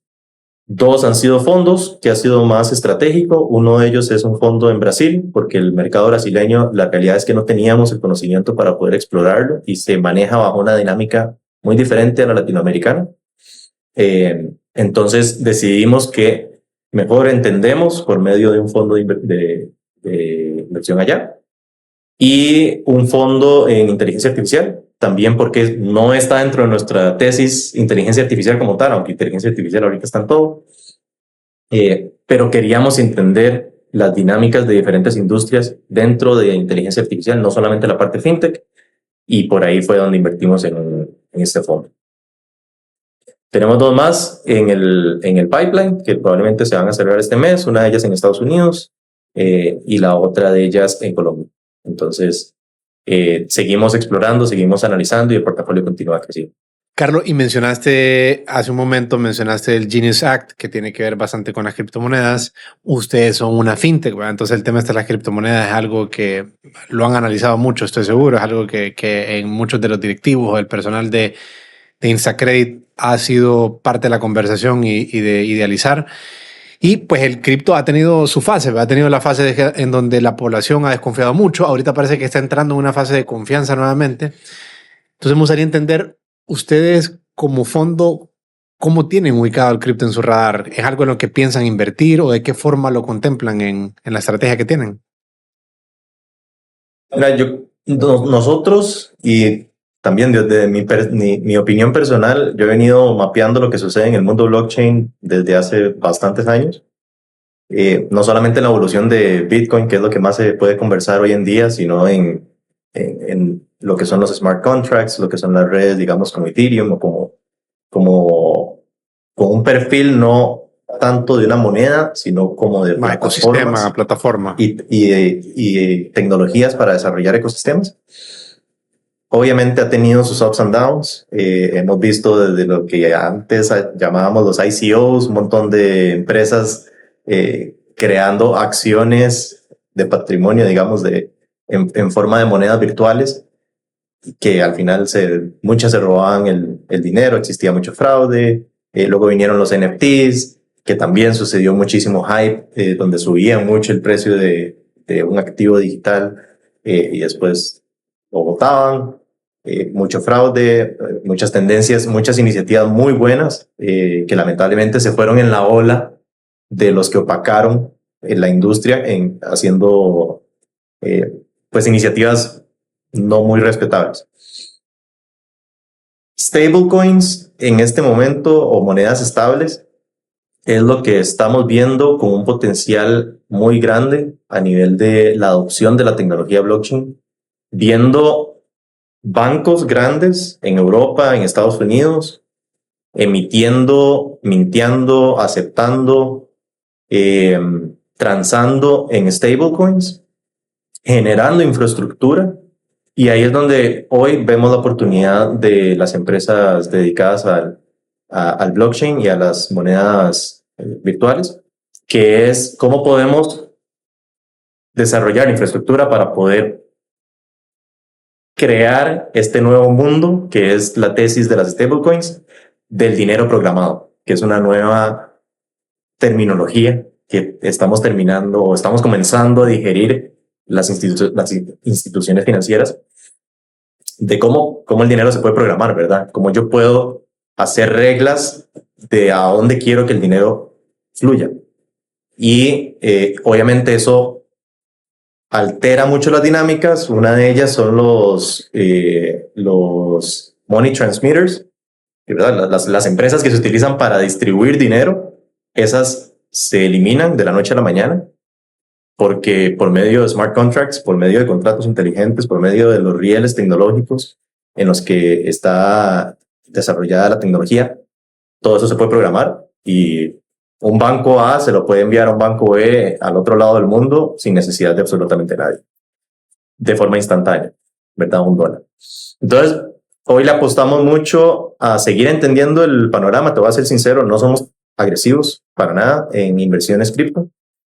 2 han sido fondos que ha sido más estratégico. Uno de ellos es un fondo en Brasil, porque el mercado brasileño, la realidad es que no teníamos el conocimiento para poder explorarlo y se maneja bajo una dinámica muy diferente a la latinoamericana. Entonces decidimos que mejor entendemos por medio de un fondo de inversión allá y un fondo en inteligencia artificial, también porque no está dentro de nuestra tesis inteligencia artificial como tal, aunque inteligencia artificial ahorita está en todo, pero queríamos entender las dinámicas de diferentes industrias dentro de inteligencia artificial, no solamente la parte fintech, y por ahí fue donde invertimos en este fondo. Tenemos 2 más en el pipeline que probablemente se van a cerrar este mes, una de ellas en Estados Unidos y la otra de ellas en Colombia. Entonces, seguimos explorando, seguimos analizando y el portafolio continúa creciendo. Carlos, y hace un momento mencionaste el Genius Act, que tiene que ver bastante con las criptomonedas. Ustedes son una fintech, ¿verdad? Entonces el tema de las criptomonedas es algo que lo han analizado mucho, estoy seguro. Es algo que en muchos de los directivos o el personal de InstaCredit ha sido parte de la conversación y de idealizar. Y pues el cripto ha tenido su fase, ha tenido la fase en donde la población ha desconfiado mucho. Ahorita parece que está entrando en una fase de confianza nuevamente. Entonces me gustaría entender, ustedes como fondo, ¿cómo tienen ubicado el cripto en su radar? ¿Es algo en lo que piensan invertir o de qué forma lo contemplan en la estrategia que tienen? Mira, nosotros y también desde mi opinión personal, yo he venido mapeando lo que sucede en el mundo blockchain desde hace bastantes años. No solamente en la evolución de Bitcoin, que es lo que más se puede conversar hoy en día, sino en lo que son los smart contracts, lo que son las redes, digamos, como Ethereum o como un perfil no tanto de una moneda, sino como de plataforma y tecnologías para desarrollar ecosistemas. Obviamente ha tenido sus ups and downs. Hemos visto desde lo que antes llamábamos los ICOs, un montón de empresas creando acciones de patrimonio, digamos, en forma de monedas virtuales, que al final muchas se robaban el dinero, existía mucho fraude, Luego vinieron los NFTs, que también sucedió muchísimo hype, donde subía mucho el precio de un activo digital y después lo botaban. Mucho fraude, muchas tendencias, muchas iniciativas muy buenas que lamentablemente se fueron en la ola de los que opacaron la industria haciendo pues iniciativas no muy respetables. Stablecoins en este momento o monedas estables es lo que estamos viendo con un potencial muy grande a nivel de la adopción de la tecnología blockchain, viendo bancos grandes en Europa, en Estados Unidos, emitiendo, mintiendo, aceptando, transando en stablecoins, generando infraestructura. Y ahí es donde hoy vemos la oportunidad de las empresas dedicadas al blockchain y a las monedas virtuales, que es cómo podemos desarrollar infraestructura para poder crear este nuevo mundo, que es la tesis de las stablecoins, del dinero programado, que es una nueva terminología que estamos terminando o estamos comenzando a digerir las instituciones financieras, de cómo el dinero se puede programar, ¿verdad? Cómo yo puedo hacer reglas de a dónde quiero que el dinero fluya. Y obviamente eso altera mucho las dinámicas. Una de ellas son los money transmitters, ¿verdad? Las empresas que se utilizan para distribuir dinero, esas se eliminan de la noche a la mañana, porque por medio de smart contracts, por medio de contratos inteligentes, por medio de los rieles tecnológicos en los que está desarrollada la tecnología, todo eso se puede programar y un banco A se lo puede enviar a un banco B al otro lado del mundo sin necesidad de absolutamente nadie, de forma instantánea, ¿verdad? $1. Entonces, hoy le apostamos mucho a seguir entendiendo el panorama. Te voy a ser sincero, no somos agresivos para nada en inversiones cripto,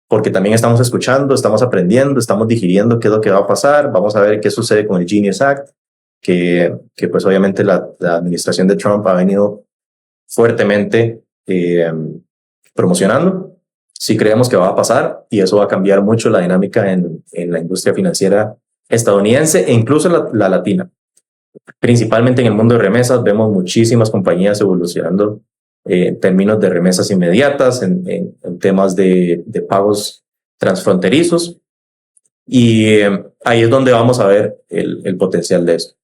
porque también estamos escuchando, estamos aprendiendo, estamos digiriendo qué es lo que va a pasar. Vamos a ver qué sucede con el Genius Act, que pues obviamente la administración de Trump ha venido fuertemente promocionando. Sí creemos que va a pasar y eso va a cambiar mucho la dinámica en la industria financiera estadounidense e incluso la latina. Principalmente en el mundo de remesas vemos muchísimas compañías evolucionando en términos de remesas inmediatas, en temas de pagos transfronterizos, y ahí es donde vamos a ver el potencial de eso.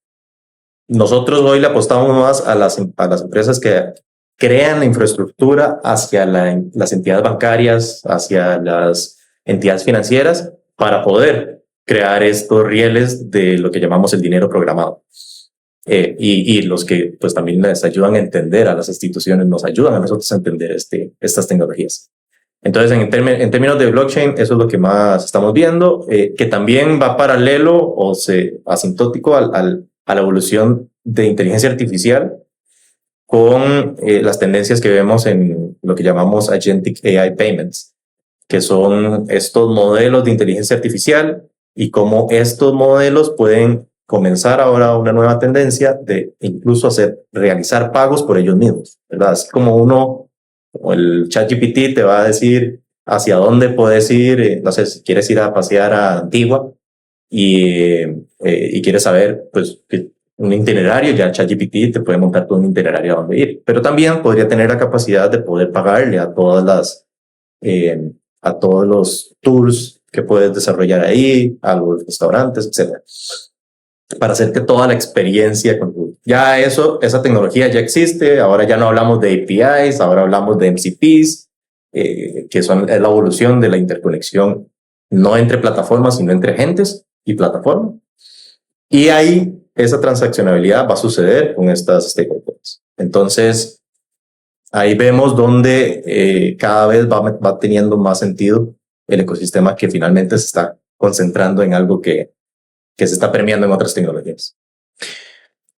Nosotros hoy le apostamos más a las empresas que crean la infraestructura hacia las entidades bancarias, hacia las entidades financieras, para poder crear estos rieles de lo que llamamos el dinero programado. Y los que pues también les ayudan a entender a las instituciones, nos ayudan a nosotros a entender estas tecnologías. Entonces, en términos de blockchain, eso es lo que más estamos viendo, que también va paralelo o asintótico a la evolución de inteligencia artificial con las tendencias que vemos en lo que llamamos Agentic AI Payments, que son estos modelos de inteligencia artificial y cómo estos modelos pueden comenzar ahora una nueva tendencia de incluso realizar pagos por ellos mismos, ¿verdad? Es como el ChatGPT te va a decir hacia dónde puedes ir, no sé, si quieres ir a pasear a Antigua y quieres saber, pues, un itinerario, ya ChatGPT te puede montar todo un itinerario a dónde ir, pero también podría tener la capacidad de poder pagarle a todos los tours que puedes desarrollar ahí, a los restaurantes, etcétera, para hacer que toda la experiencia ya esa tecnología ya existe. Ahora ya no hablamos de APIs, ahora hablamos de MCPs, que es la evolución de la interconexión no entre plataformas, sino entre agentes y plataformas. Y ahí esa transaccionabilidad va a suceder con estas stablecoins. Entonces, ahí vemos donde cada vez va teniendo más sentido el ecosistema, que finalmente se está concentrando en algo que se está premiando en otras tecnologías.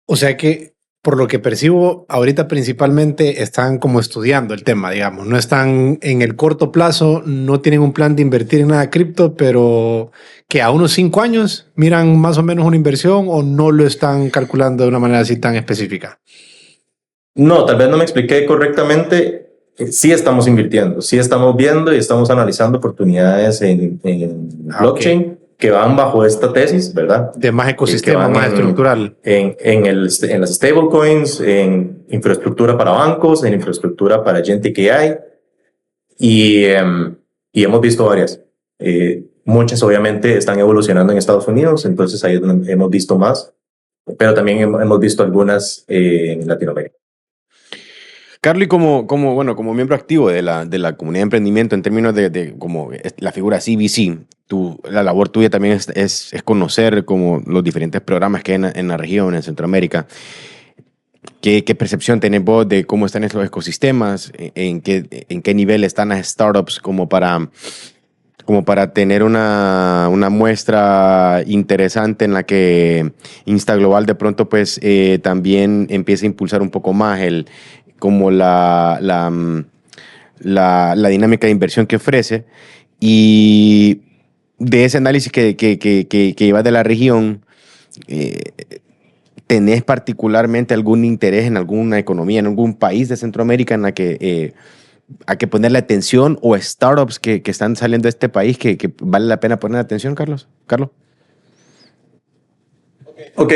O sea que, por lo que percibo, ahorita principalmente están como estudiando el tema, digamos. No están en el corto plazo, no tienen un plan de invertir en nada cripto, pero que a unos 5 años miran más o menos una inversión, o no lo están calculando de una manera así tan específica. No, tal vez no me expliqué correctamente. Sí estamos invirtiendo, sí estamos viendo y estamos analizando oportunidades en blockchain que van bajo esta tesis, ¿verdad? De más Que ecosistema, van más estructural. en las stablecoins, en infraestructura para bancos, en infraestructura para agentic AI y hemos visto varias. Muchas obviamente están evolucionando en Estados Unidos, entonces ahí es donde hemos visto más, pero también hemos visto algunas en Latinoamérica. Carlos, y bueno, como miembro activo de la comunidad de emprendimiento en términos de como la figura CVC, la labor tuya también es conocer como los diferentes programas que hay en la región, en Centroamérica. ¿Qué percepción tenés vos de cómo están esos ecosistemas? ¿En qué nivel están las startups como para tener una muestra interesante en la que InstaGlobal de pronto pues también empieza a impulsar un poco más como la dinámica de inversión que ofrece? Y de ese análisis que llevas de la región, eh, ¿tenés particularmente algún interés en alguna economía, en algún país de Centroamérica en la que hay que ponerle atención, o startups que están saliendo de este país que vale la pena poner atención, Carlos? Ok,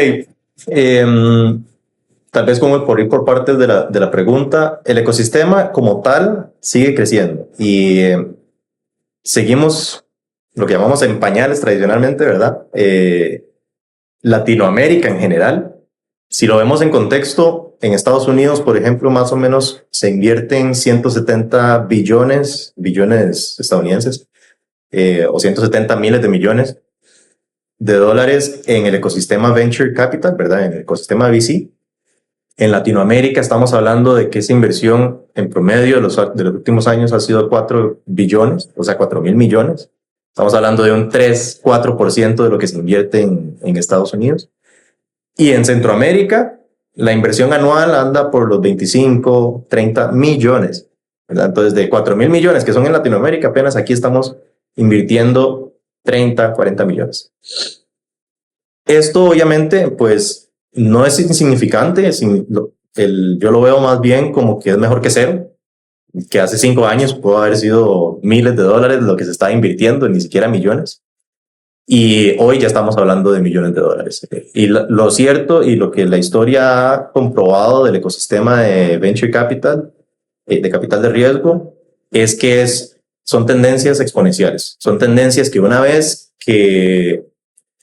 tal vez como por ir por partes de la pregunta, el ecosistema como tal sigue creciendo y seguimos lo que llamamos en pañales tradicionalmente, ¿verdad? Latinoamérica en general, si lo vemos en contexto, en Estados Unidos, por ejemplo, más o menos se invierten 170 billones estadounidenses, o 170 miles de millones de dólares en el ecosistema Venture Capital, ¿verdad? En el ecosistema VC. En Latinoamérica estamos hablando de que esa inversión en promedio de los últimos años ha sido 4 billones, o sea, 4.000 millones. Estamos hablando de un 3-4% de lo que se invierte en Estados Unidos. Y en Centroamérica, la inversión anual anda por los 25-30 millones, ¿verdad? Entonces, de 4.000 millones que son en Latinoamérica, apenas aquí estamos invirtiendo 30-40 millones. Esto obviamente pues no es insignificante, yo lo veo más bien como que es mejor que cero, que hace 5 años pudo haber sido miles de dólares lo que se estaba invirtiendo, ni siquiera millones, y hoy ya estamos hablando de millones de dólares. Y lo cierto y lo que la historia ha comprobado del ecosistema de venture capital, de capital de riesgo, es que son tendencias exponenciales, son tendencias que una vez que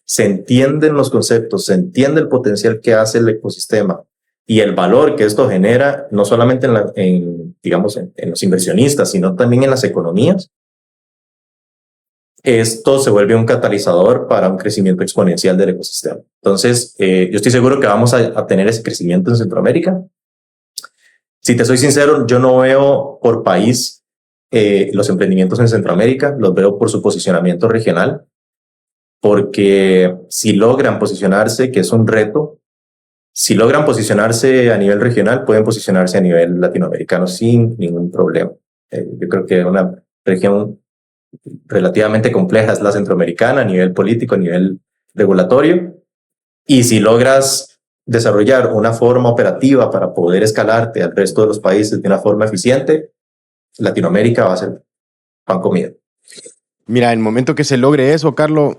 se entienden los conceptos, se entiende el potencial que hace el ecosistema y el valor que esto genera, no solamente digamos, en los inversionistas, sino también en las economías, esto se vuelve un catalizador para un crecimiento exponencial del ecosistema. Entonces, yo estoy seguro que vamos a tener ese crecimiento en Centroamérica. Si te soy sincero, yo no veo por país los emprendimientos en Centroamérica, los veo por su posicionamiento regional, porque si logran posicionarse, que es un reto, si logran posicionarse a nivel regional, pueden posicionarse a nivel latinoamericano sin ningún problema. Yo creo que una región relativamente compleja es la centroamericana a nivel político, a nivel regulatorio, y si logras desarrollar una forma operativa para poder escalarte al resto de los países de una forma eficiente, Latinoamérica va a ser pan comido. Mira, el momento que se logre eso, Carlos,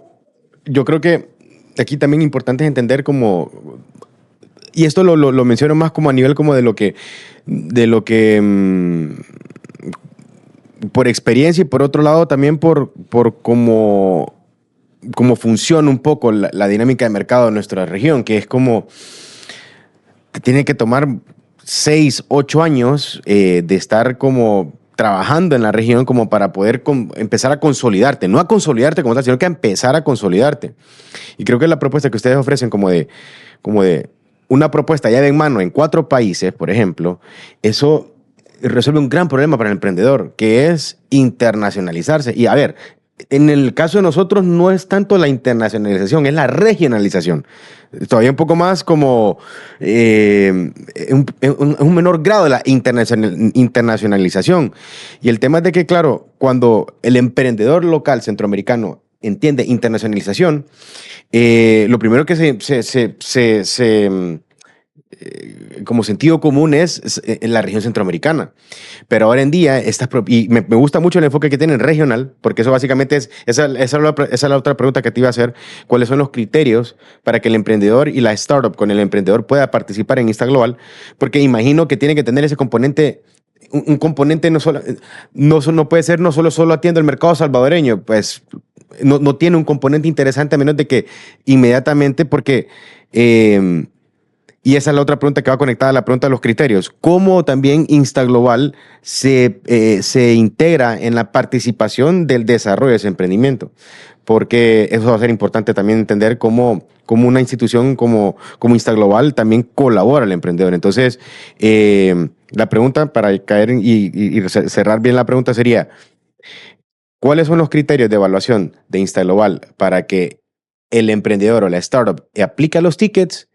yo creo que aquí también importante es entender como, y esto lo menciono más como a nivel como de lo que por experiencia, y por otro lado también por cómo funciona un poco la dinámica de mercado de nuestra región, que es como que tiene que tomar 6, 8 años de estar como trabajando en la región como para poder empezar a consolidarte, no a consolidarte como tal, sino que a empezar a consolidarte. Y creo que la propuesta que ustedes ofrecen como de una propuesta llave en mano en 4 países, por ejemplo, eso resuelve un gran problema para el emprendedor, que es internacionalizarse. Y a ver, en el caso de nosotros no es tanto la internacionalización, es la regionalización. Todavía un poco más como un menor grado de la internacionalización. Y el tema es de que, claro, cuando el emprendedor local centroamericano entiende internacionalización, lo primero que como sentido común es en la región centroamericana. Pero ahora en día, y me gusta mucho el enfoque que tienen regional, porque eso básicamente esa es la otra pregunta que te iba a hacer. ¿Cuáles son los criterios para que el emprendedor y la startup con el emprendedor pueda participar en InstaGlobal? Porque imagino que tiene que tener ese componente, un componente no puede ser no solo atiendo el mercado salvadoreño, pues no tiene un componente interesante a menos de que inmediatamente, porque... y esa es la otra pregunta que va conectada a la pregunta de los criterios. ¿Cómo también InstaGlobal se integra en la participación del desarrollo de ese emprendimiento? Porque eso va a ser importante también entender cómo una institución como InstaGlobal también colabora al emprendedor. Entonces, la pregunta para caer y cerrar bien la pregunta sería, ¿cuáles son los criterios de evaluación de InstaGlobal para que el emprendedor o la startup aplique los tickets?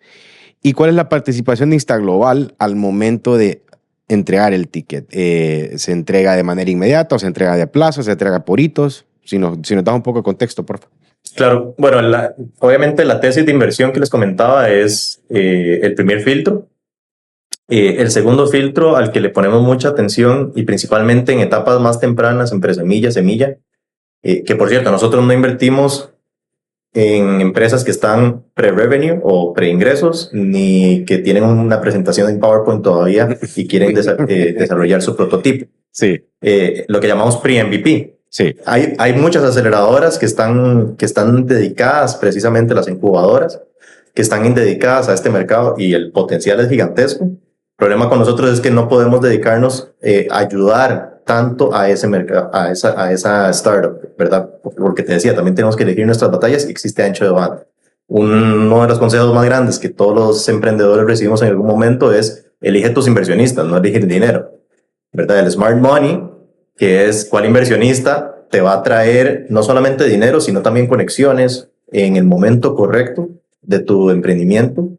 ¿Y cuál es la participación de InstaGlobal al momento de entregar el ticket? ¿Se entrega de manera inmediata o se entrega de plazo? ¿Se entrega por hitos? Si nos das un poco de contexto, por favor. Claro, bueno, obviamente la tesis de inversión que les comentaba es el primer filtro. El segundo filtro al que le ponemos mucha atención y principalmente en etapas más tempranas, en presemilla, semilla, que por cierto, nosotros no invertimos en empresas que están pre-revenue o pre-ingresos, ni que tienen una presentación en PowerPoint todavía y quieren desarrollar su prototipo. Sí. Lo que llamamos pre-MVP. Sí. Hay muchas aceleradoras que están dedicadas, precisamente las incubadoras, que están dedicadas a este mercado y el potencial es gigantesco. El problema con nosotros es que no podemos dedicarnos a ayudar tanto a ese mercado, a esa startup, ¿verdad? Porque te decía, también tenemos que elegir nuestras batallas y existe ancho de banda. Uno de los consejos más grandes que todos los emprendedores recibimos en algún momento es elige tus inversionistas, no elige el dinero, ¿verdad? El smart money, que es cuál inversionista te va a traer no solamente dinero, sino también conexiones en el momento correcto de tu emprendimiento.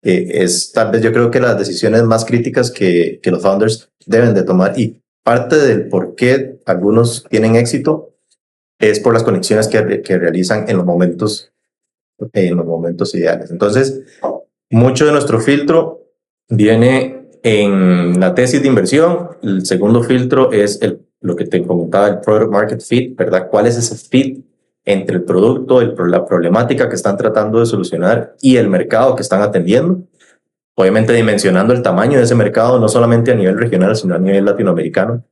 Es tal vez yo creo que las decisiones más críticas que los founders deben de tomar, y parte del por qué algunos tienen éxito es por las conexiones que realizan en los momentos ideales. Entonces, mucho de nuestro filtro viene en la tesis de inversión. El segundo filtro es lo que te comentaba, el product market fit, ¿verdad? ¿Cuál es ese fit entre el producto, la problemática que están tratando de solucionar y el mercado que están atendiendo? Obviamente dimensionando el tamaño de ese mercado, no solamente a nivel regional, sino a nivel latinoamericano.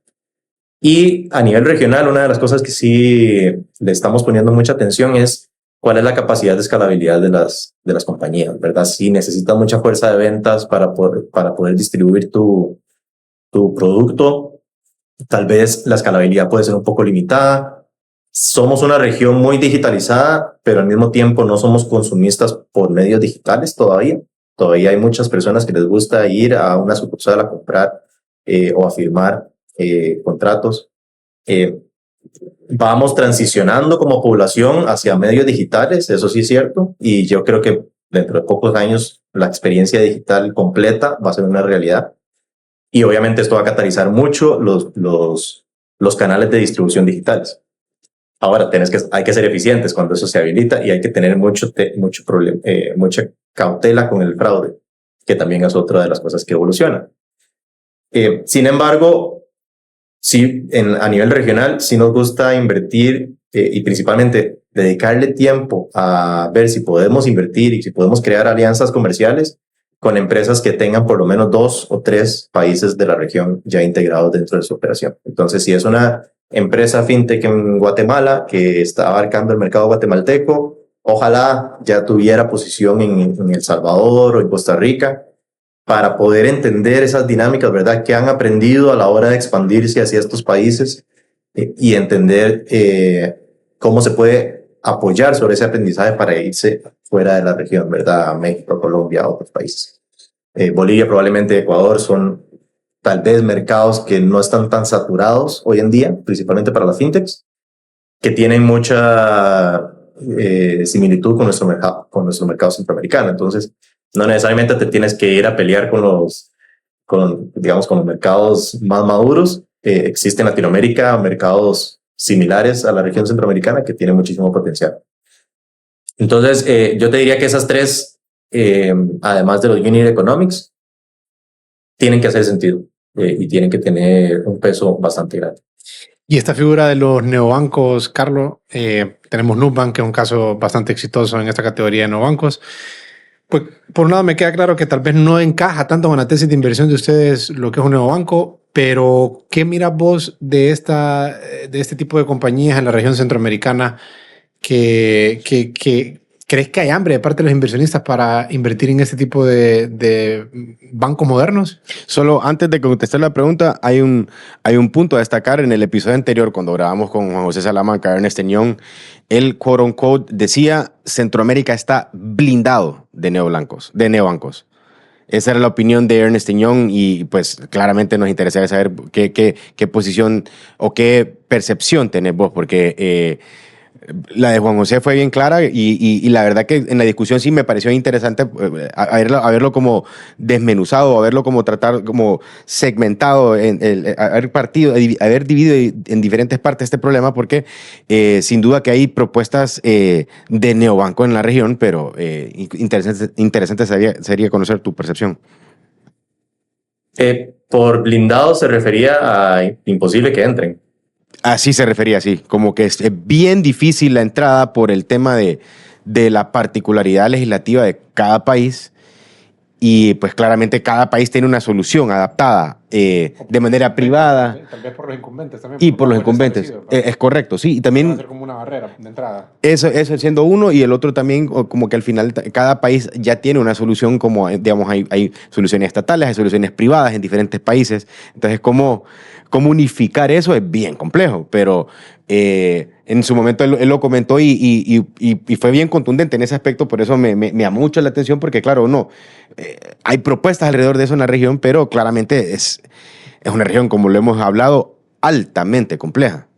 Y a nivel regional, una de las cosas que sí le estamos poniendo mucha atención es cuál es la capacidad de escalabilidad de las compañías, ¿verdad? Si necesitas mucha fuerza de ventas para poder distribuir tu producto, tal vez la escalabilidad puede ser un poco limitada. Somos una región muy digitalizada, pero al mismo tiempo no somos consumistas por medios digitales todavía. Todavía hay muchas personas que les gusta ir a una sucursal a comprar o a firmar contratos. Vamos transicionando como población hacia medios digitales, eso sí es cierto, y yo creo que dentro de pocos años la experiencia digital completa va a ser una realidad. Y obviamente esto va a catalizar mucho los canales de distribución digitales. Ahora hay que ser eficientes cuando eso se habilita y hay que tener mucha cautela con el fraude, que también es otra de las cosas que evolucionan. Sin embargo, sí, a nivel regional, sí nos gusta invertir y principalmente dedicarle tiempo a ver si podemos invertir y si podemos crear alianzas comerciales con empresas que tengan por lo menos 2 o 3 países de la región ya integrados dentro de su operación. Entonces, si es una empresa fintech en Guatemala que está abarcando el mercado guatemalteco, ojalá ya tuviera posición en El Salvador o en Costa Rica para poder entender esas dinámicas, ¿verdad?, que han aprendido a la hora de expandirse hacia estos países y entender cómo se puede apoyar sobre ese aprendizaje para irse fuera de la región, ¿verdad?, a México, Colombia, a otros países. Bolivia, probablemente Ecuador son tal vez mercados que no están tan saturados hoy en día, principalmente para las fintechs, que tienen mucha similitud con nuestro mercado centroamericano. Entonces, no necesariamente te tienes que ir a pelear con los mercados más maduros. Existen en Latinoamérica mercados similares a la región centroamericana que tienen muchísimo potencial. Entonces, yo te diría que esas 3 además de los unit economics, tienen que hacer sentido y tienen que tener un peso bastante grande. Y esta figura de los neobancos, Carlos, tenemos Nubank, que es un caso bastante exitoso en esta categoría de neobancos. Pues por un lado me queda claro que tal vez no encaja tanto con la tesis de inversión de ustedes lo que es un neobanco, pero ¿qué miras vos de este tipo de compañías en la región centroamericana que crees que hay hambre de parte de los inversionistas para invertir en este tipo de bancos modernos? Solo antes de contestar la pregunta, hay un punto a destacar. En el episodio anterior, cuando grabamos con Juan José Salamanca, Ernest Young, él, quote unquote, decía: Centroamérica está blindado de neobancos. Esa era la opinión de Ernest Young y pues claramente nos interesaría saber qué posición o qué percepción tenés vos, porque la de Juan José fue bien clara y la verdad que en la discusión sí me pareció interesante haberlo como desmenuzado, haberlo como tratar, como segmentado, haber dividido en diferentes partes este problema, porque sin duda que hay propuestas de neobanco en la región, pero interesante sería conocer tu percepción. Por blindado se refería a imposible que entren. Así se refería, sí, como que es bien difícil la entrada por el tema de la particularidad legislativa de cada país y pues claramente cada país tiene una solución adaptada de manera privada. Tal vez por los incumbentes también. Y por los incumbentes, es correcto, sí, y también... Va a ser como una barrera de entrada. Eso siendo uno, y el otro también, como que al final cada país ya tiene una solución, como digamos, hay soluciones estatales, hay soluciones privadas en diferentes países, entonces cómo unificar eso es bien complejo, pero en su momento él lo comentó y fue bien contundente en ese aspecto, por eso me llamó mucho la atención, porque claro, hay propuestas alrededor de eso en la región, pero claramente es una región, como lo hemos hablado, altamente compleja.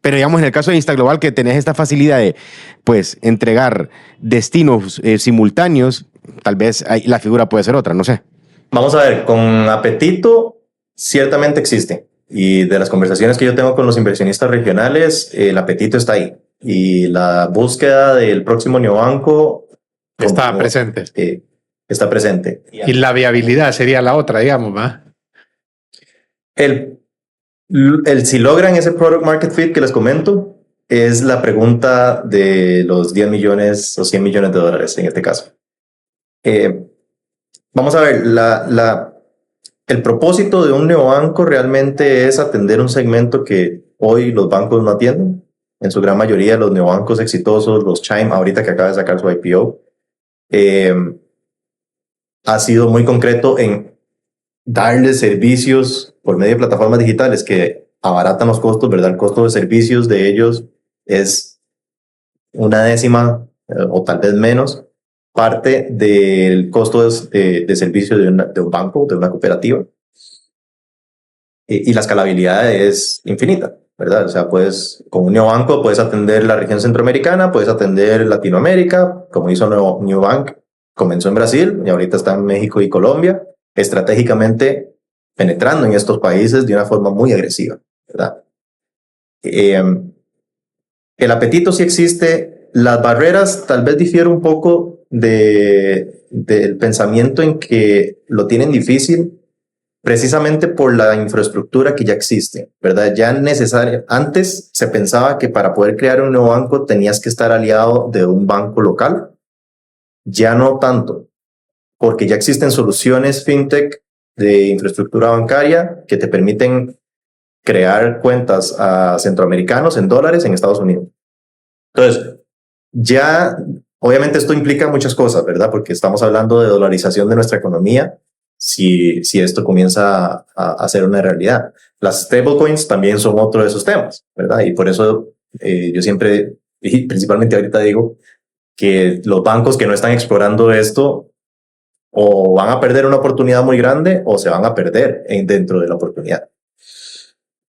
Pero digamos, en el caso de InstaGlobal, que tenés esta facilidad de pues entregar destinos simultáneos, tal vez la figura puede ser otra, no sé. Vamos a ver, con apetito ciertamente existe. Y de las conversaciones que yo tengo con los inversionistas regionales, el apetito está ahí. Y la búsqueda del próximo neobanco está presente. Está presente. Y la viabilidad sería la otra, digamos, ¿va? Si logran ese product market fit que les comento, es la pregunta de los 10 millones o 100 millones de dólares en este caso. Vamos a ver, el propósito de un neobanco realmente es atender un segmento que hoy los bancos no atienden. En su gran mayoría, los neobancos exitosos, los Chime, ahorita que acaba de sacar su IPO, ha sido muy concreto en darles servicios por medio de plataformas digitales que abaratan los costos, ¿verdad? El costo de servicios de ellos es una décima o tal vez menos parte del costo de servicio de un banco, de una cooperativa. Y la escalabilidad es infinita, ¿verdad? O sea, con un neobanco puedes atender la región centroamericana, puedes atender Latinoamérica, como hizo Neobank, comenzó en Brasil y ahorita está en México y Colombia, estratégicamente penetrando en estos países de una forma muy agresiva, ¿verdad? El apetito sí existe, las barreras tal vez difieren un poco del pensamiento en que lo tienen difícil precisamente por la infraestructura que ya existe, ¿verdad? Antes se pensaba que para poder crear un nuevo banco tenías que estar aliado de un banco local, ya no tanto, porque ya existen soluciones fintech de infraestructura bancaria que te permiten crear cuentas a centroamericanos en dólares en Estados Unidos. Entonces, ya, obviamente esto implica muchas cosas, ¿verdad? Porque estamos hablando de dolarización de nuestra economía si esto comienza a ser una realidad. Las stablecoins también son otro de esos temas, ¿verdad? Y por eso yo siempre, y principalmente ahorita digo, que los bancos que no están explorando esto o van a perder una oportunidad muy grande o se van a perder dentro de la oportunidad.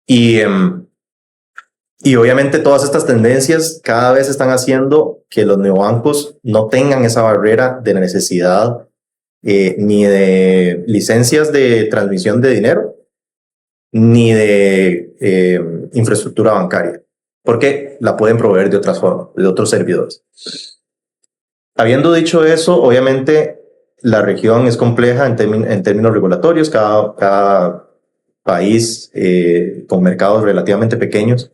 Y obviamente todas estas tendencias cada vez están haciendo que los neobancos no tengan esa barrera de la necesidad ni de licencias de transmisión de dinero, ni de infraestructura bancaria, porque la pueden proveer de otras formas, de otros servidores. Habiendo dicho eso, obviamente la región es compleja en términos regulatorios. Cada país con mercados relativamente pequeños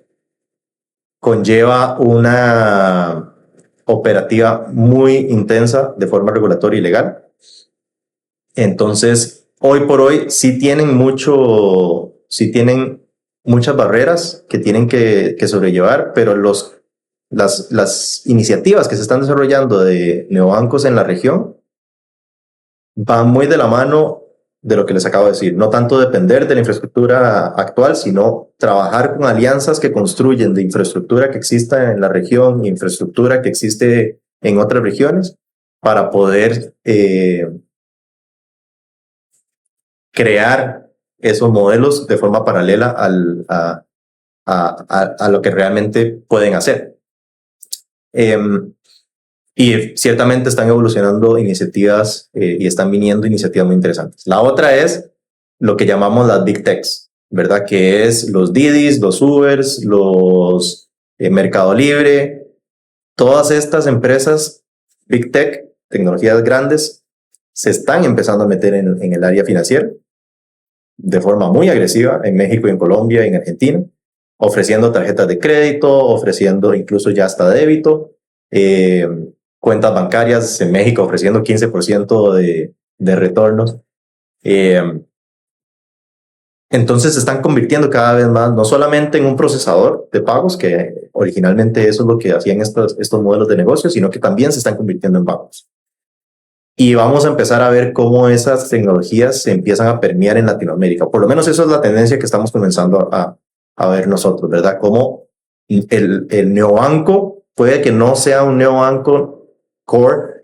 conlleva una operativa muy intensa de forma regulatoria y legal. Entonces, hoy por hoy sí tienen muchas barreras que tienen que sobrellevar, pero las iniciativas que se están desarrollando de neobancos en la región van muy de la mano de lo que les acabo de decir. No tanto depender de la infraestructura actual, sino trabajar con alianzas que construyen de infraestructura que exista en la región, infraestructura que existe en otras regiones, para poder crear esos modelos de forma paralela a lo que realmente pueden hacer. Y ciertamente están evolucionando iniciativas y están viniendo iniciativas muy interesantes. La otra es lo que llamamos las Big Techs, ¿verdad? Que es los Didis, los Ubers, los Mercado Libre. Todas estas empresas Big Tech, tecnologías grandes, se están empezando a meter en el área financiera de forma muy agresiva en México, en Colombia, en Argentina, ofreciendo tarjetas de crédito, ofreciendo incluso ya hasta débito, cuentas bancarias en México ofreciendo 15% de retornos. Entonces se están convirtiendo cada vez más, no solamente en un procesador de pagos, que originalmente eso es lo que hacían estos modelos de negocio, sino que también se están convirtiendo en bancos. Y vamos a empezar a ver cómo esas tecnologías se empiezan a permear en Latinoamérica. Por lo menos eso es la tendencia que estamos comenzando a ver nosotros, ¿verdad? Cómo el neobanco puede que no sea un neobanco core,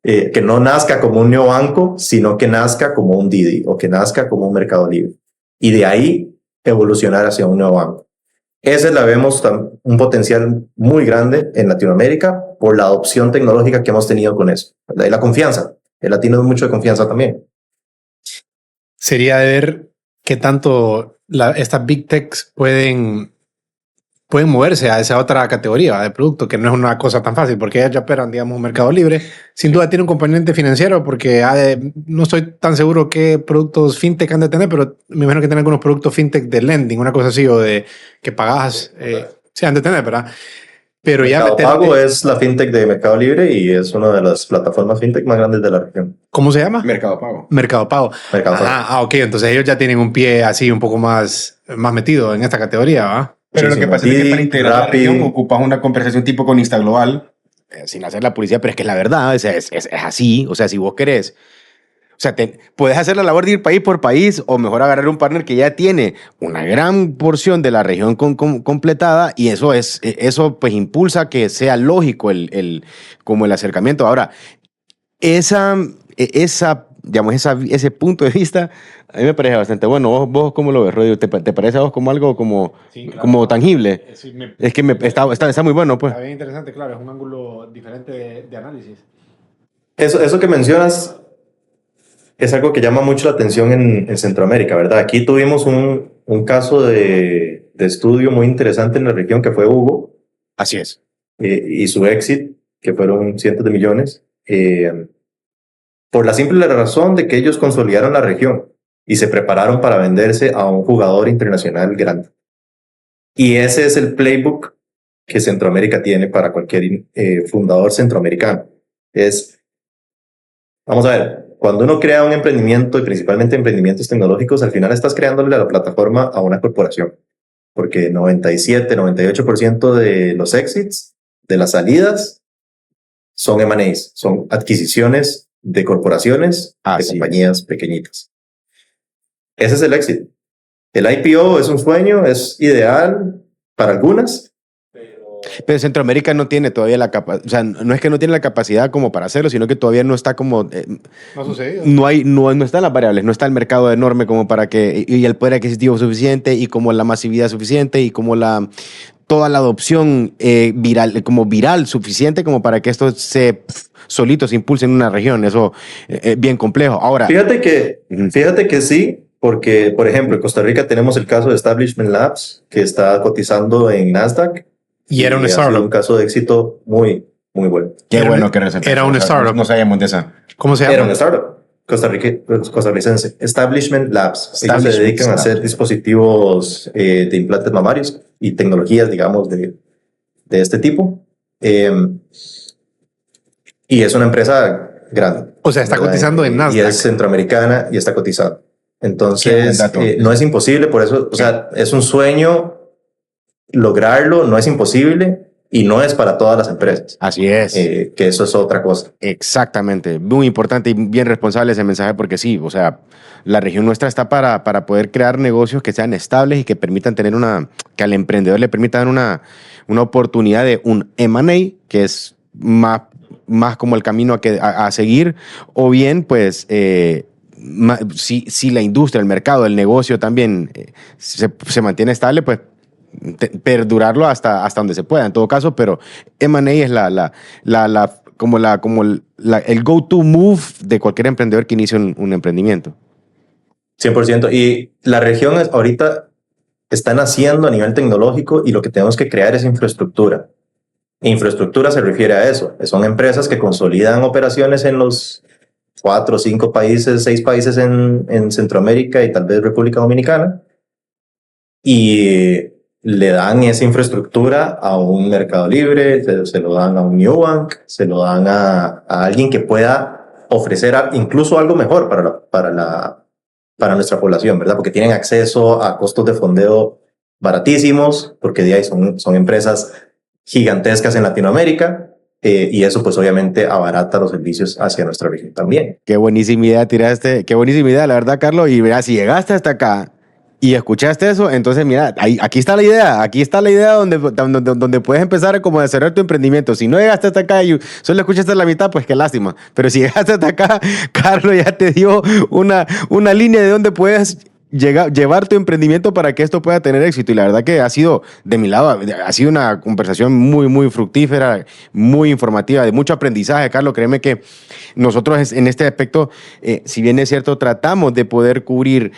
que no nazca como un neobanco, sino que nazca como un Didi o que nazca como un Mercado Libre. Y de ahí evolucionar hacia un neobanco. Ese la vemos un potencial muy grande en Latinoamérica por la adopción tecnológica que hemos tenido con eso, ¿verdad? Y la confianza. El latino es mucho de confianza también. Sería de ver qué tanto estas Big Techs pueden moverse a esa otra categoría de producto, que no es una cosa tan fácil, porque ellas ya operan, digamos, un mercado libre. Sin duda tiene un componente financiero, porque no estoy tan seguro qué productos fintech han de tener, pero me imagino que tienen algunos productos fintech de lending, una cosa así, o de que pagas, sí, han de tener, ¿verdad? Pero Mercado ya Pago es la fintech de Mercado Libre y es una de las plataformas fintech más grandes de la región. ¿Cómo se llama? Mercado Pago. Mercado Pago. Mercado Pago. Ok, entonces ellos ya tienen un pie así un poco más metido en esta categoría, ¿va? Pero lo que pasa es que para integrar la Rappi, región ocupas una conversación tipo con Instaglobal, sin hacer la publicidad, pero es que es la verdad, es así. O sea, si vos querés, o sea, puedes hacer la labor de ir país por país o mejor agarrar un partner que ya tiene una gran porción de la región completada y eso pues impulsa que sea lógico como el acercamiento. Ahora, digamos, ese punto de vista a mí me parece bastante bueno. ¿Vos cómo lo ves, Rodrigo? ¿Te parece a vos como algo Sí, claro, como tangible? Sí, Es que está muy bueno, pues. Está bien interesante, claro, es un ángulo diferente de análisis. eso que mencionas es algo que llama mucho la atención en Centroamérica, ¿verdad? Aquí tuvimos un caso de estudio muy interesante en la región que fue Hugo Así es. y su exit, que fueron cientos de millones, por la simple razón de que ellos consolidaron la región y se prepararon para venderse a un jugador internacional grande. Y ese es el playbook que Centroamérica tiene para cualquier fundador centroamericano. Vamos a ver, cuando uno crea un emprendimiento y principalmente emprendimientos tecnológicos, al final estás creándole la plataforma a una corporación, porque 97, 98% de los exits, de las salidas, son M&As, son adquisiciones de corporaciones, de compañías pequeñitas. Ese es el éxito. El IPO es un sueño, es ideal para algunas. Pero Centroamérica no tiene todavía la capacidad, o sea, no es que no tiene la capacidad como para hacerlo, sino que todavía no está como... No ha sucedido. No están las variables, no está el mercado enorme como para que... Y el poder adquisitivo suficiente, y como la masividad suficiente, y como toda la adopción viral suficiente como para que esto solito se impulse en una región. Eso es bien complejo. Ahora... Fíjate que sí, porque, por ejemplo, en Costa Rica tenemos el caso de Establishment Labs, que está cotizando en Nasdaq. Y era un ha sido startup. un caso de éxito muy, muy bueno. Qué Era bueno un- que resaltaste. era un startup. No sabíamos de esa. ¿Cómo se Era llama? un startup costarricense, Establishment Labs. Ellos se Establishment dedican a hacer Labs. dispositivos de implantes mamarios y tecnologías, digamos, de este tipo. Eh, y es una empresa grande. O sea, está ¿verdad? cotizando en Y Nasdaq. es centroamericana y está cotizada. Qué buen Entonces, dato. no es imposible, por eso, o sea, es un sueño lograrlo, no es imposible y no es para todas las empresas. Así es. Que eso es otra cosa. Exactamente. Muy importante y bien responsable ese mensaje porque sí, o sea, la región nuestra está para poder crear negocios que sean estables y que permitan tener que al emprendedor le permitan una oportunidad de un M&A, que es más como el camino a seguir, o bien, pues, si la industria, el mercado, el negocio también se mantiene estable, pues perdurarlo hasta donde se pueda, en todo caso, pero M&A es el go-to move de cualquier emprendedor que inicie un emprendimiento. 100%. Y la región ahorita está naciendo a nivel tecnológico y lo que tenemos que crear es infraestructura. Infraestructura se refiere a eso. Son empresas que consolidan operaciones en los 4, 5 países, 6 países en Centroamérica y tal vez República Dominicana y le dan esa infraestructura a un Mercado Libre, se lo dan a un Nubank, se lo dan a alguien que pueda ofrecer incluso algo mejor para nuestra población, ¿verdad? Porque tienen acceso a costos de fondeo baratísimos, porque de ahí son empresas gigantescas en Latinoamérica, y eso pues obviamente abarata los servicios hacia nuestra región también. Qué buenísima idea tiraste, qué buenísima idea, la verdad, Carlos. Y verás, si llegaste hasta acá y escuchaste eso, entonces mira, aquí está la idea donde puedes empezar como a desarrollar tu emprendimiento. Si no llegaste hasta acá y solo escuchaste la mitad, pues qué lástima. Pero si llegaste hasta acá, Carlos ya te dio una línea de donde puedes llevar tu emprendimiento para que esto pueda tener éxito. Y la verdad que ha sido, de mi lado, ha sido una conversación muy, muy fructífera, muy informativa, de mucho aprendizaje, Carlos. Créeme que nosotros en este aspecto, si bien es cierto, tratamos de poder cubrir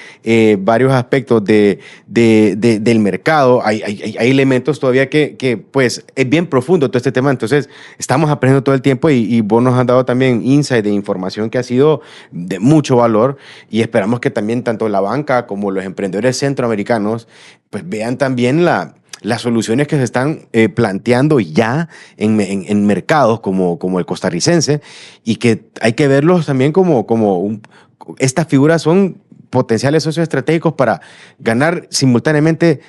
varios aspectos del mercado. Hay elementos todavía que, pues, es bien profundo todo este tema. Entonces, estamos aprendiendo todo el tiempo y vos nos has dado también insight de información que ha sido de mucho valor y esperamos que también tanto la banca como los emprendedores centroamericanos pues vean también las soluciones que se están planteando ya en mercados como el costarricense y que hay que verlos también estas figuras son potenciales socios estratégicos para ganar simultáneamente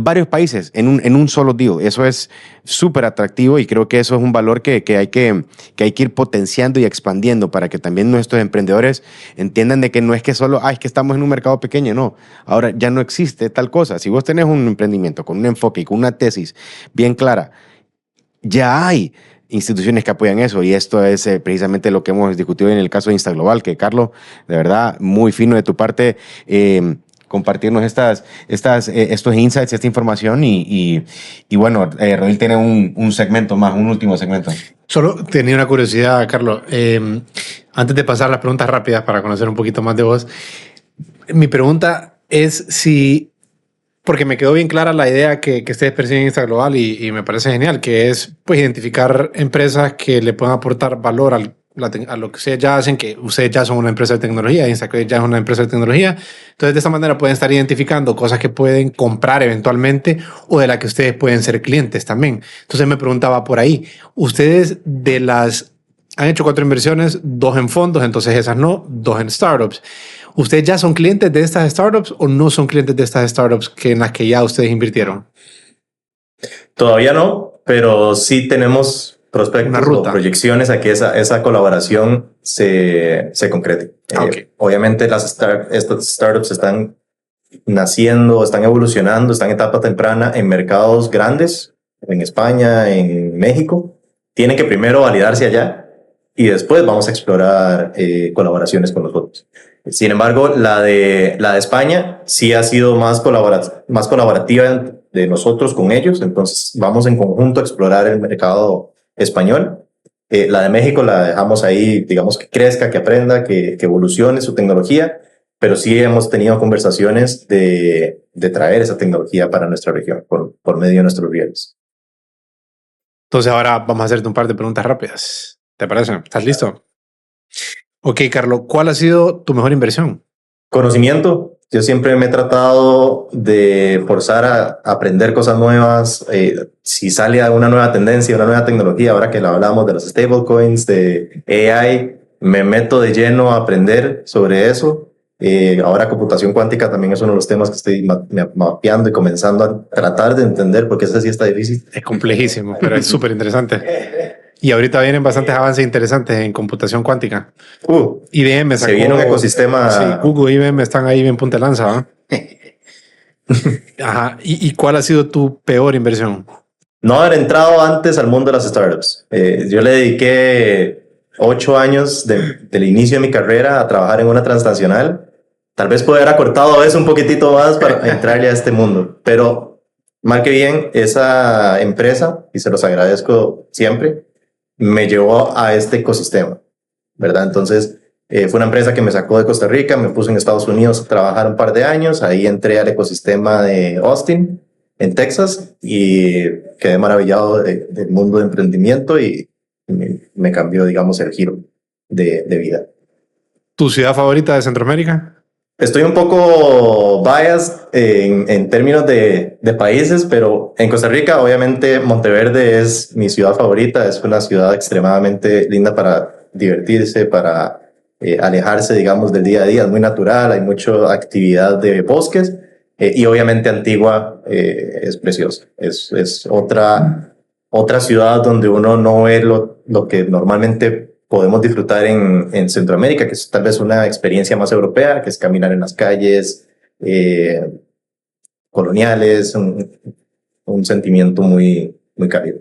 varios países en un solo deal. Eso es súper atractivo y creo que eso es un valor que hay que ir potenciando y expandiendo para que también nuestros emprendedores entiendan de que no es que solo, es que estamos en un mercado pequeño, no. Ahora ya no existe tal cosa. Si vos tenés un emprendimiento con un enfoque y con una tesis bien clara, ya hay instituciones que apoyan eso y esto es precisamente lo que hemos discutido en el caso de Instaglobal, que Carlos, de verdad, muy fino de tu parte, compartirnos estos insights, esta información y bueno, Rodil tiene un segmento más, un último segmento. Solo tenía una curiosidad, Carlos. Antes de pasar las preguntas rápidas para conocer un poquito más de vos, mi pregunta es porque me quedó bien clara la idea que ustedes persiguen en Instaglobal y me parece genial, que es pues identificar empresas que le puedan aportar valor a lo que ustedes ya hacen, que ustedes ya son una empresa de tecnología, Instacredit ya es una empresa de tecnología. Entonces, de esta manera pueden estar identificando cosas que pueden comprar eventualmente o de las que ustedes pueden ser clientes también. Entonces, me preguntaba por ahí, ustedes han hecho 4 inversiones, 2 en fondos, entonces esas no, 2 en startups. ¿Ustedes ya son clientes de estas startups o no son clientes de estas startups en las que ya ustedes invirtieron? Todavía no, pero sí tenemos prospectos o proyecciones a que esa colaboración se concrete. Okay. Obviamente estas startups están naciendo, están evolucionando, están en etapa temprana en mercados grandes, en España, en México. Tienen que primero validarse allá y después vamos a explorar colaboraciones con nosotros. Sin embargo, la de España sí ha sido más colaborativa de nosotros con ellos, entonces vamos en conjunto a explorar el mercado español. La de México la dejamos ahí, digamos, que crezca, que aprenda, que evolucione su tecnología, pero sí hemos tenido conversaciones de traer esa tecnología para nuestra región por medio de nuestros rieles. Entonces ahora vamos a hacerte un par de preguntas rápidas. ¿Te parece? ¿Estás listo? Ok, Carlos, ¿cuál ha sido tu mejor inversión? Conocimiento. Yo siempre me he tratado de forzar a aprender cosas nuevas. Si sale una nueva tendencia, una nueva tecnología, ahora que hablamos de los stablecoins, de AI, me meto de lleno a aprender sobre eso. Ahora computación cuántica también es uno de los temas que estoy mapeando y comenzando a tratar de entender, porque ese sí está difícil. Es complejísimo, pero es súper interesante. Y ahorita vienen bastantes avances interesantes en computación cuántica. IBM sacó... Se viene un ecosistema... Sí, Google y IBM están ahí bien punta de lanza, ¿eh? Ajá. ¿Y cuál ha sido tu peor inversión? No haber entrado antes al mundo de las startups. Yo le dediqué 8 años del inicio de mi carrera a trabajar en una transnacional. Tal vez pude haber acortado eso un poquitito más para entrarle a este mundo, pero mal que bien, esa empresa, y se los agradezco siempre, me llevó a este ecosistema, ¿verdad? Entonces, fue una empresa que me sacó de Costa Rica, me puso en Estados Unidos a trabajar un par de años, ahí entré al ecosistema de Austin, en Texas, y quedé maravillado del mundo de emprendimiento y me cambió, digamos, el giro de vida. ¿Tu ciudad favorita de Centroamérica? Estoy un poco biased en términos de países, pero en Costa Rica, obviamente, Monteverde es mi ciudad favorita. Es una ciudad extremadamente linda para divertirse, para alejarse, digamos, del día a día. Es muy natural, hay mucha actividad de bosques y obviamente Antigua es preciosa. Es otra ciudad donde uno no ve lo que normalmente podemos disfrutar en Centroamérica, que es tal vez una experiencia más europea, que es caminar en las calles coloniales, un sentimiento muy, muy cálido.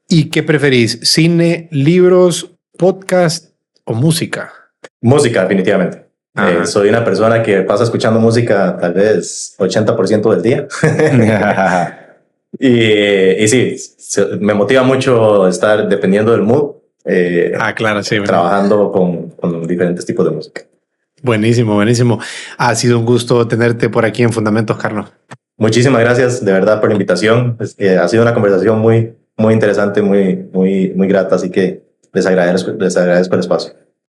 ¿Y qué preferís? ¿Cine, libros, podcast o música? Música, definitivamente. Soy una persona que pasa escuchando música tal vez 80% del día. y sí, me motiva mucho estar dependiendo del mood. Claro, sí. Trabajando con diferentes tipos de música. Buenísimo, buenísimo. Ha sido un gusto tenerte por aquí en Fundamentos, Carlos. Muchísimas gracias de verdad por la invitación. Ha sido una conversación muy, muy interesante, muy, muy, muy grata, así que les agradezco el espacio.